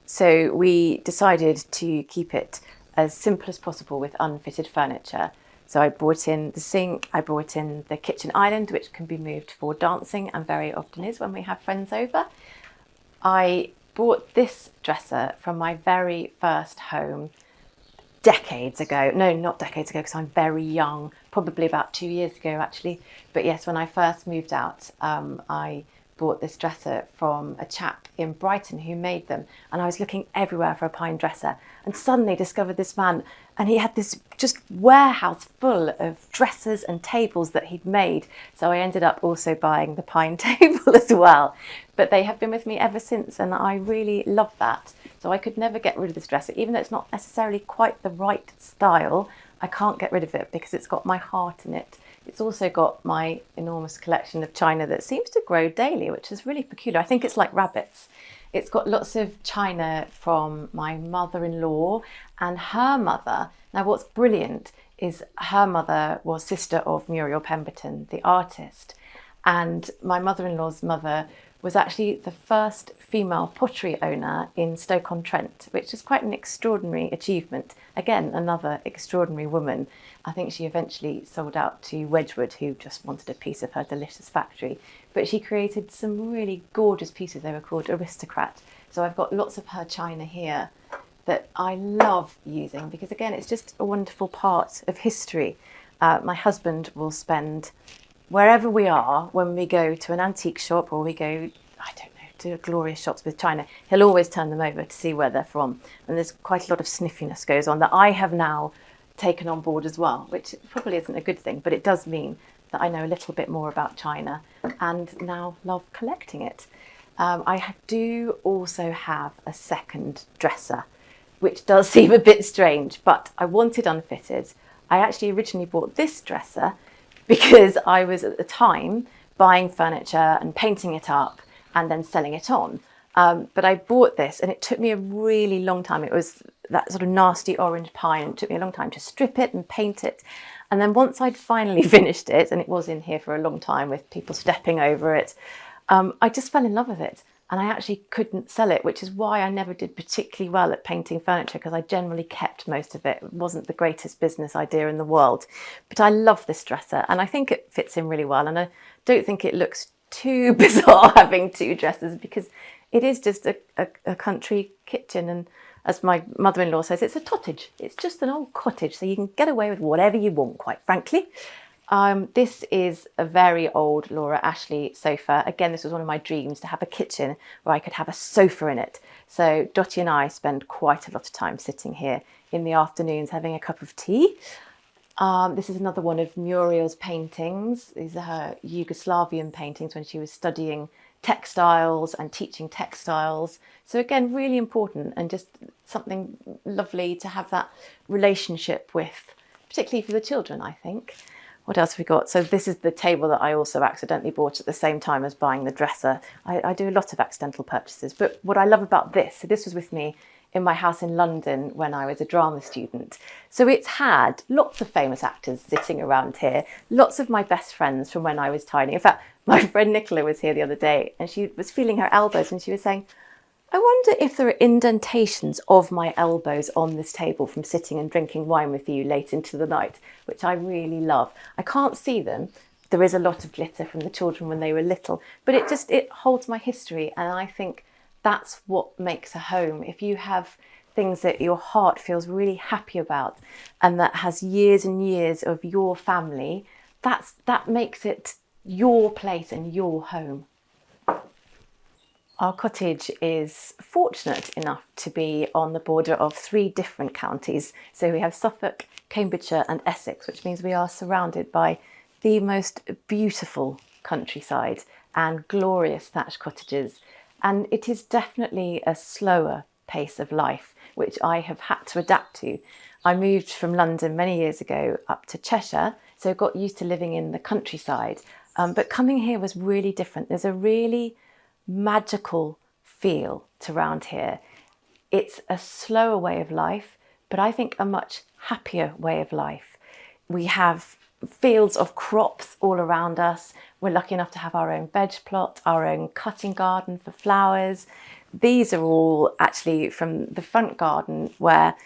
So we decided to keep it as simple as possible with unfitted furniture. So I brought in the sink, I brought in the kitchen island, which can be moved for dancing and very often is when we have friends over. I bought this dresser from my very first home decades ago. No, not decades ago, because I'm very young, probably about 2 years ago actually. But yes, when I first moved out, I bought this dresser from a chap in Brighton who made them, and I was looking everywhere for a pine dresser and suddenly discovered this man, and he had this just warehouse full of dressers and tables that he'd made. So I ended up also buying the pine table as well, but they have been with me ever since, and I really love that. So I could never get rid of this dresser, even though it's not necessarily quite the right style. I can't get rid of it because it's got my heart in it. It's also got my enormous collection of china that seems to grow daily, which is really peculiar. I think it's like rabbits. It's got lots of china from my mother-in-law and her mother. Now, what's brilliant is her mother was sister of Muriel Pemberton, the artist. And my mother-in-law's mother was actually the first female pottery owner in Stoke-on-Trent, which is quite an extraordinary achievement. Again, another extraordinary woman. I think she eventually sold out to Wedgwood, who just wanted a piece of her delicious factory. But she created some really gorgeous pieces. They were called Aristocrat. So I've got lots of her china here that I love using because, again, it's just a wonderful part of history. My husband will spend wherever we are, when we go to an antique shop or we go, I don't know, to glorious shops with china, he'll always turn them over to see where they're from. And there's quite a lot of sniffiness goes on that I have now taken on board as well, which probably isn't a good thing, but it does mean that I know a little bit more about china and now love collecting it. I do also have a second dresser, which does seem a bit strange, but I wanted unfitted. I actually originally bought this dresser because I was at the time buying furniture and painting it up and then selling it on. But I bought this and it took me a really long time. It was that sort of nasty orange pine. It took me a long time to strip it and paint it. And then once I'd finally finished it, and it was in here for a long time with people stepping over it, I just fell in love with it. And I actually couldn't sell it, which is why I never did particularly well at painting furniture, because I generally kept most of it. It wasn't the greatest business idea in the world. But I love this dresser and I think it fits in really well. And I don't think it looks too bizarre having two dressers because it is just a country kitchen. And as my mother-in-law says, it's a cottage. It's just an old cottage. So you can get away with whatever you want, quite frankly. This is a very old Laura Ashley sofa. Again, this was one of my dreams, to have a kitchen where I could have a sofa in it. So Dottie and I spend quite a lot of time sitting here in the afternoons having a cup of tea. This is another one of Muriel's paintings. These are her Yugoslavian paintings when she was studying textiles and teaching textiles. So again, really important and just something lovely to have that relationship with, particularly for the children, I think. What else have we got? So this is the table that I also accidentally bought at the same time as buying the dresser. I do a lot of accidental purchases, but what I love about this, so this was with me in my house in London when I was a drama student. So it's had lots of famous actors sitting around here, lots of my best friends from when I was tiny. In fact, my friend Nicola was here the other day and she was feeling her elbows and she was saying, I wonder if there are indentations of my elbows on this table from sitting and drinking wine with you late into the night, which I really love. I can't see them. There is a lot of glitter from the children when they were little, but it holds my history. And I think that's what makes a home. If you have things that your heart feels really happy about and that has years and years of your family, that makes it your place and your home. Our cottage is fortunate enough to be on the border of 3 different counties. So we have Suffolk, Cambridgeshire and Essex, which means we are surrounded by the most beautiful countryside and glorious thatched cottages. And it is definitely a slower pace of life, which I have had to adapt to. I moved from London many years ago up to Cheshire, so got used to living in the countryside. But coming here was really different. There's a really magical feel to around here. It's a slower way of life, but I think a much happier way of life. We have fields of crops all around us. We're lucky enough to have our own veg plot, our own cutting garden for flowers. These are all actually from the front garden, where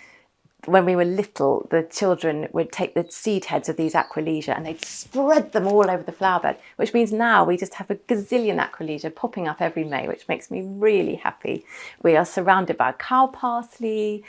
when we were little, the children would take the seed heads of these Aquilegia and they'd spread them all over the flower bed, which means now we just have a gazillion Aquilegia popping up every May, which makes me really happy. We are surrounded by cow parsley,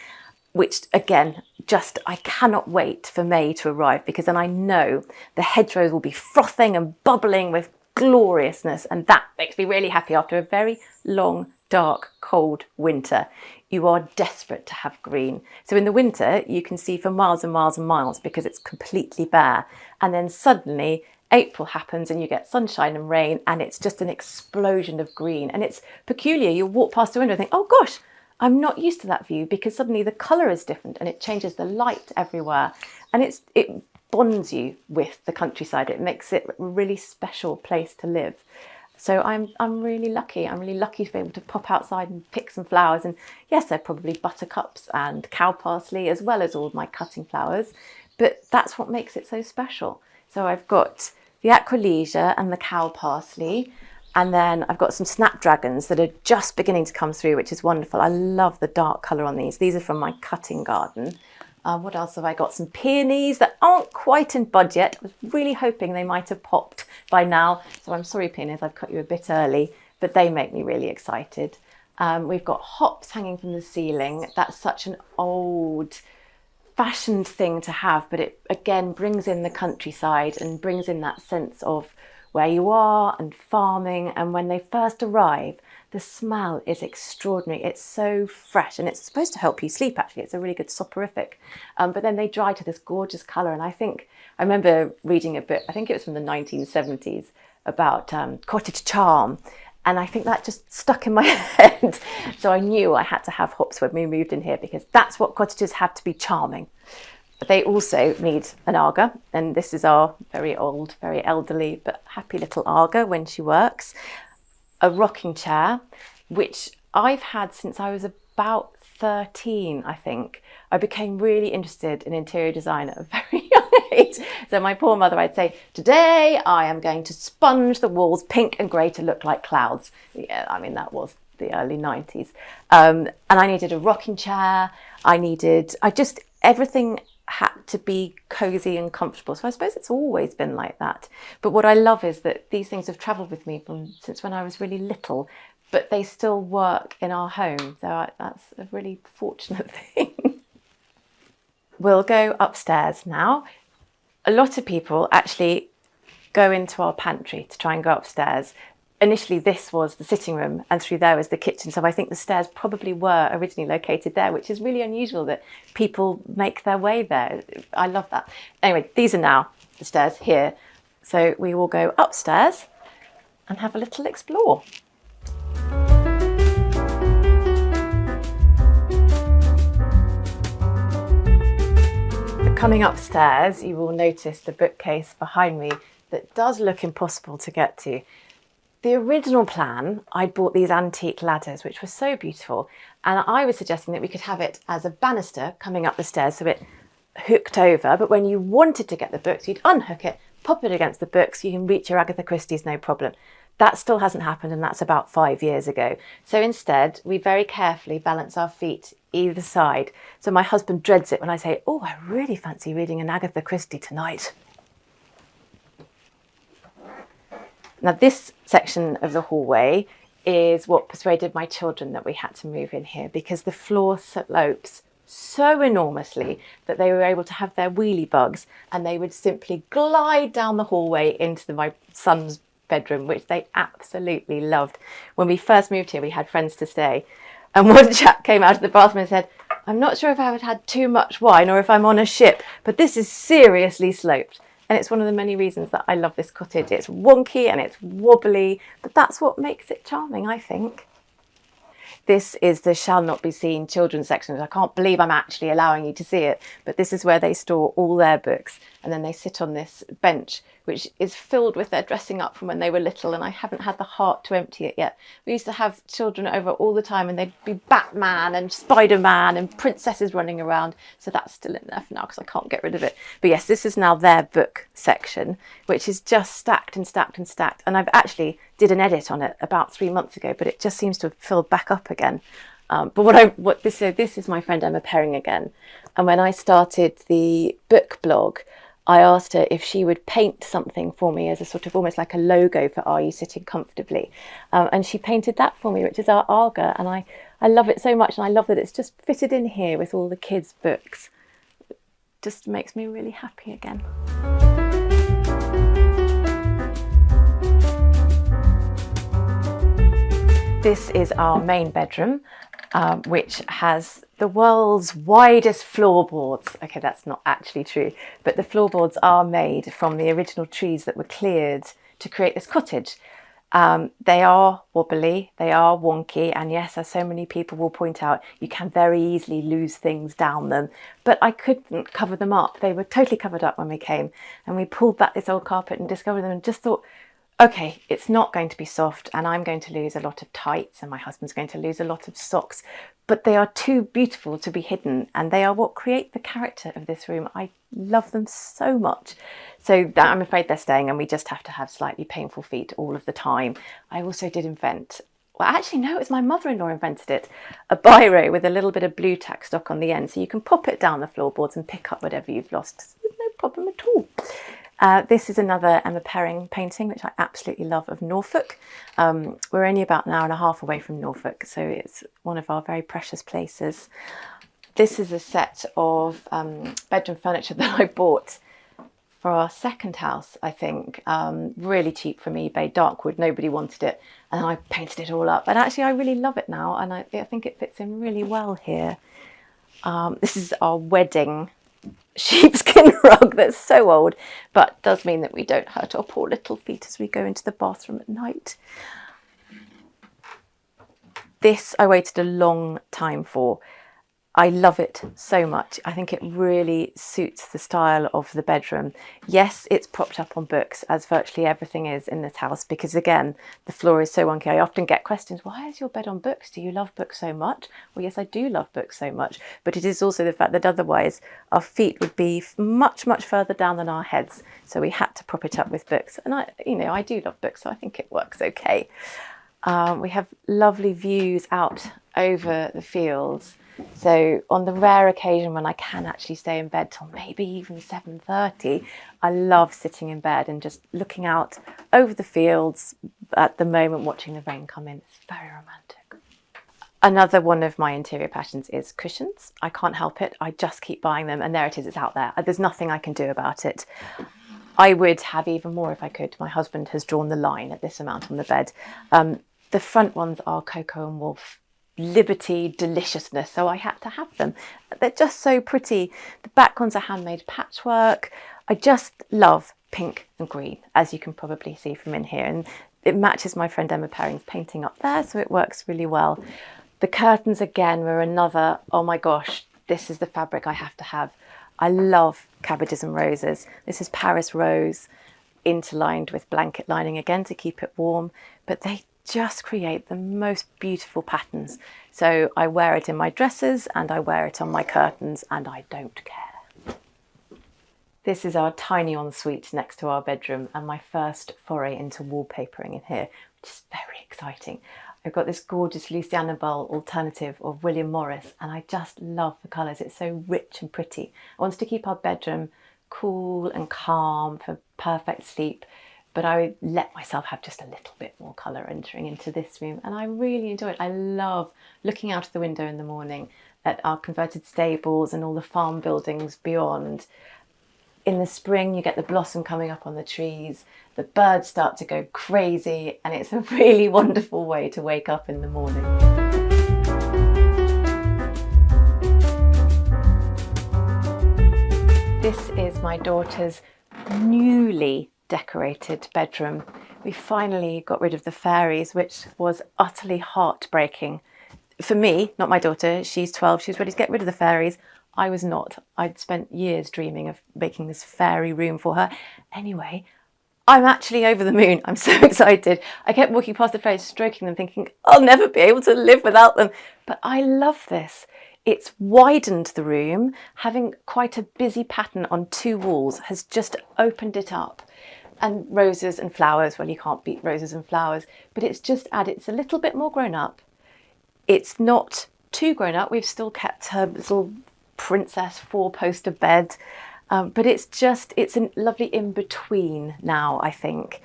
which again, just I cannot wait for May to arrive, because then I know the hedgerows will be frothing and bubbling with gloriousness, and that makes me really happy after a very long, dark, cold winter. You are desperate to have green. So in the winter, you can see for miles and miles and miles because it's completely bare. And then suddenly April happens and you get sunshine and rain and it's just an explosion of green. And it's peculiar. You walk past the window and think, oh gosh, I'm not used to that view, because suddenly the colour is different and it changes the light everywhere. And it bonds you with the countryside. It makes it a really special place to live. So I'm really lucky. I'm really lucky to be able to pop outside and pick some flowers. And yes, they're probably buttercups and cow parsley, as well as all my cutting flowers. But that's what makes it so special. So I've got the Aquilegia and the cow parsley. And then I've got some snapdragons that are just beginning to come through, which is wonderful. I love the dark colour on these. These are from my cutting garden. What else have I got? Some peonies that aren't quite in bud yet. I was really hoping they might have popped by now. So I'm sorry, peonies, I've cut you a bit early, but they make me really excited. We've got hops hanging from the ceiling. That's such an old fashioned thing to have, but it again brings in the countryside and brings in that sense of where you are and farming. And when they first arrive, the smell is extraordinary. It's so fresh and it's supposed to help you sleep, actually. It's a really good soporific. But then they dry to this gorgeous colour. And I remember reading a book, I think it was from the 1970s, about cottage charm. And I think that just stuck in my head. So I knew I had to have hops when we moved in here, because that's what cottages have to be charming. But they also need an Aga, and this is our very old, very elderly, but happy little Aga when she works. A rocking chair, which I've had since I was about 13, I think. I became really interested in interior design at a very young age. So my poor mother, I'd say, today I am going to sponge the walls pink and grey to look like clouds. Yeah, I mean, that was the early 90s. And I needed a rocking chair. Everything had to be cosy and comfortable. So I suppose it's always been like that. But what I love is that these things have travelled with me since when I was really little, but they still work in our home. So that's a really fortunate thing. We'll go upstairs now. A lot of people actually go into our pantry to try and go upstairs. Initially, this was the sitting room and through there was the kitchen. So I think the stairs probably were originally located there, which is really unusual that people make their way there. I love that. Anyway, these are now the stairs here. So we will go upstairs and have a little explore. Coming upstairs, you will notice the bookcase behind me that does look impossible to get to. The original plan, I'd bought these antique ladders, which were so beautiful, and I was suggesting that we could have it as a banister coming up the stairs so it hooked over, but when you wanted to get the books, you'd unhook it, pop it against the books, you can reach your Agatha Christie's no problem. That still hasn't happened, and that's about 5 years ago. So instead, we very carefully balance our feet either side. So my husband dreads it when I say, oh, I really fancy reading an Agatha Christie tonight. Now, this section of the hallway is what persuaded my children that we had to move in here, because the floor slopes so enormously that they were able to have their wheelie bugs and they would simply glide down the hallway into my son's bedroom, which they absolutely loved. When we first moved here, we had friends to stay, and one chap came out of the bathroom and said, I'm not sure if I had too much wine or if I'm on a ship, but this is seriously sloped. And it's one of the many reasons that I love this cottage. It's wonky and it's wobbly, but that's what makes it charming, I think. This is the shall not be seen children's section. I can't believe I'm actually allowing you to see it, but this is where they store all their books. And then they sit on this bench, which is filled with their dressing up from when they were little, and I haven't had the heart to empty it yet. We used to have children over all the time and they'd be Batman and Spider-Man and princesses running around. So that's still in there for now because I can't get rid of it. But yes, this is now their book section, which is just stacked and stacked and stacked. And I've actually did an edit on it about 3 months ago, but it just seems to have filled back up again. But this is my friend Emma Perring again. And when I started the book blog, I asked her if she would paint something for me as a sort of almost like a logo for Are You Sitting Comfortably? And she painted that for me, which is our Arga. And I love it so much. And I love that it's just fitted in here with all the kids' books. It just makes me really happy again. This is our main bedroom, which has the world's widest floorboards. Okay, that's not actually true, but the floorboards are made from the original trees that were cleared to create this cottage. They are wobbly, they are wonky, and yes, as so many people will point out, you can very easily lose things down them, but I couldn't cover them up. They were totally covered up when we came, and we pulled back this old carpet and discovered them and just thought, okay, it's not going to be soft, and I'm going to lose a lot of tights and my husband's going to lose a lot of socks, but they are too beautiful to be hidden, and they are what create the character of this room. I love them so much. So I'm afraid they're staying, and we just have to have slightly painful feet all of the time. I also did invent, well, actually no, it was my mother-in-law invented it, a biro with a little bit of blue tack stock on the end, so you can pop it down the floorboards and pick up whatever you've lost. There's no problem at all. This is another Emma Perring painting, which I absolutely love, of Norfolk. We're only about an hour and a half away from Norfolk, so it's one of our very precious places. This is a set of bedroom furniture that I bought for our second house, I think. Really cheap from eBay, dark wood, nobody wanted it, and I painted it all up. And actually I really love it now, and I think it fits in really well here. This is our wedding sheepskin rug that's so old, but does mean that we don't hurt our poor little feet as we go into the bathroom at night. This I waited a long time for. I love it so much. I think it really suits the style of the bedroom. Yes, it's propped up on books, as virtually everything is in this house, because again, the floor is so wonky. I often get questions, why is your bed on books? Do you love books so much? Well, yes, I do love books so much, but it is also the fact that otherwise our feet would be much, much further down than our heads. So we had to prop it up with books. And I do love books, so I think it works okay. We have lovely views out over the fields. So on the rare occasion when I can actually stay in bed till maybe even 7:30, I love sitting in bed and just looking out over the fields at the moment, watching the rain come in. It's very romantic. Another one of my interior passions is cushions. I can't help it. I just keep buying them, and there it is. It's out there. There's nothing I can do about it. I would have even more if I could. My husband has drawn the line at this amount on the bed. The front ones are Cocoa and Wolf Liberty deliciousness, so I had to have them. They're just so pretty. The back ones are handmade patchwork. I just love pink and green, as you can probably see from in here, and it matches my friend Emma Perring's painting up there, so it works really well. The curtains again were another, oh my gosh, this is the fabric I have to have. I love cabbages and roses. This is Paris rose, interlined with blanket lining again to keep it warm, but they just create the most beautiful patterns. So I wear it in my dresses and I wear it on my curtains, and I don't care. This is our tiny ensuite next to our bedroom, and my first foray into wallpapering in here, which is very exciting. I've got this gorgeous Luciana Bell alternative of William Morris, and I just love the colours. It's so rich and pretty. I wanted to keep our bedroom cool and calm for perfect sleep, but I let myself have just a little bit more colour entering into this room, and I really enjoy it. I love looking out of the window in the morning at our converted stables and all the farm buildings beyond. In the spring, you get the blossom coming up on the trees, the birds start to go crazy, and it's a really wonderful way to wake up in the morning. This is my daughter's newly decorated bedroom. We finally got rid of the fairies, which was utterly heartbreaking. For me, not my daughter, she's 12, she was ready to get rid of the fairies. I was not. I'd spent years dreaming of making this fairy room for her. Anyway, I'm actually over the moon. I'm so excited. I kept walking past the fairies, stroking them, thinking, I'll never be able to live without them. But I love this. It's widened the room. Having quite a busy pattern on two walls has just opened it up. And roses and flowers, well, you can't beat roses and flowers, but it's just added, it's a little bit more grown up. It's not too grown up. We've still kept her little princess 4-poster bed. But it's a lovely in-between now, I think.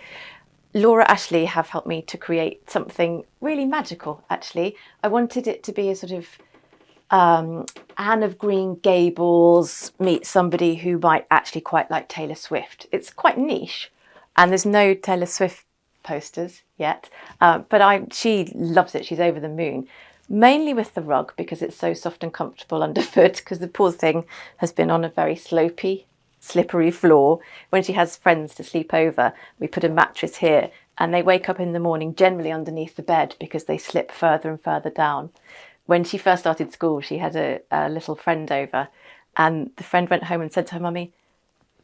Laura Ashley have helped me to create something really magical, actually. I wanted it to be a sort of Anne of Green Gables meets somebody who might actually quite like Taylor Swift. It's quite niche, and there's no Taylor Swift posters yet, but she loves it. She's over the moon, mainly with the rug because it's so soft and comfortable underfoot, because the poor thing has been on a very slippery floor. When she has friends to sleep over, we put a mattress here, and they wake up in the morning generally underneath the bed because they slip further and further down. When she first started school, she had a little friend over, and the friend went home and said to her mummy,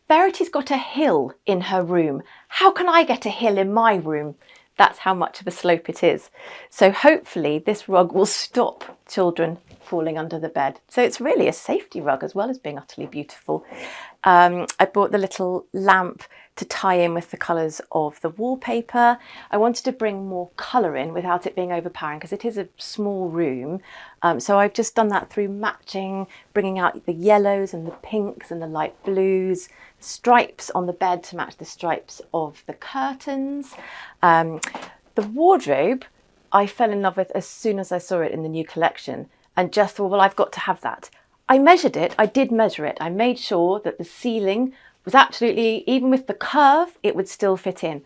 "Verity's got a hill in her room. How can I get a hill in my room?" That's how much of a slope it is. So hopefully this rug will stop children falling under the bed. So it's really a safety rug as well as being utterly beautiful. I bought the little lamp to tie in with the colours of the wallpaper. I wanted to bring more colour in without it being overpowering because it is a small room. So I've just done that through matching, bringing out the yellows and the pinks and the light blues, stripes on the bed to match the stripes of the curtains. The wardrobe I fell in love with as soon as I saw it in the new collection, and just thought, well, I've got to have that. I measured it, I did measure it. I made sure that the ceiling was absolutely, even with the curve, it would still fit in.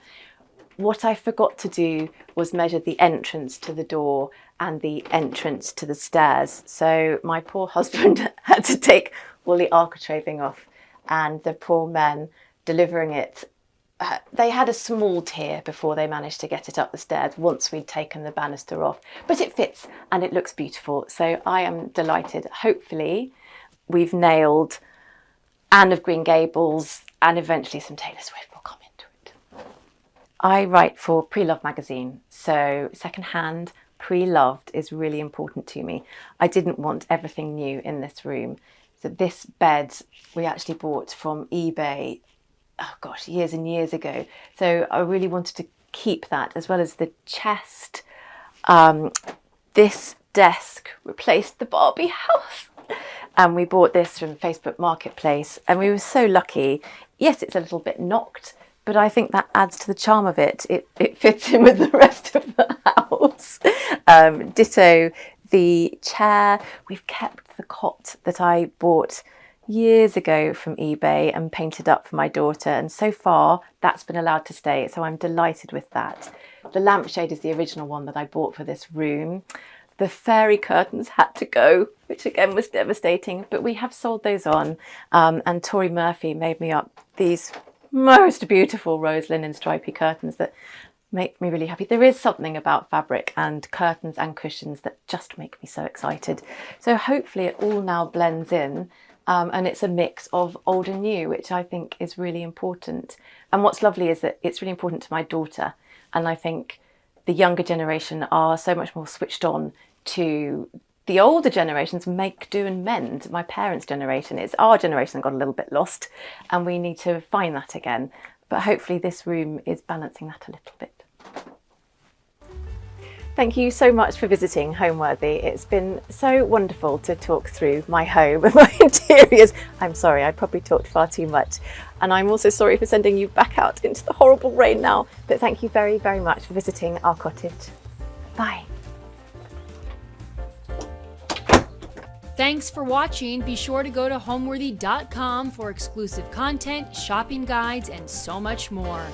What I forgot to do was measure the entrance to the door and the entrance to the stairs. So my poor husband had to take all the architraving off, and the poor men delivering it, they had a small tear before they managed to get it up the stairs once we'd taken the banister off. But it fits and it looks beautiful. So I am delighted. Hopefully we've nailed Anne of Green Gables and eventually some Taylor Swift will come into it. I write for Pre-Loved magazine, so secondhand, pre-loved is really important to me. I didn't want everything new in this room. So this bed we actually bought from eBay, oh gosh, years and years ago. So I really wanted to keep that, as well as the chest. This desk replaced the Barbie house. And we bought this from Facebook Marketplace, and we were so lucky. Yes, it's a little bit knocked, but I think that adds to the charm of it. It fits in with the rest of the house. Ditto the chair. We've kept the cot that I bought years ago from eBay and painted up for my daughter, and so far that's been allowed to stay, so I'm delighted with that. The lampshade is the original one that I bought for this room. The fairy curtains had to go, which again was devastating, but we have sold those on, and Tori Murphy made me up these most beautiful rose linen stripy curtains that make me really happy. There is something about fabric and curtains and cushions that just make me so excited. So hopefully it all now blends in, and it's a mix of old and new, which I think is really important. And what's lovely is that it's really important to my daughter, and I think the younger generation are so much more switched on to the older generations make, do and mend. My parents' generation, it's our generation that got a little bit lost, and we need to find that again. But hopefully this room is balancing that a little bit. Thank you so much for visiting Homeworthy. It's been so wonderful to talk through my home and my interiors. I'm sorry, I probably talked far too much. And I'm also sorry for sending you back out into the horrible rain now. But thank you very, very much for visiting our cottage. Bye. Thanks for watching. Be sure to go to homeworthy.com for exclusive content, shopping guides, and so much more.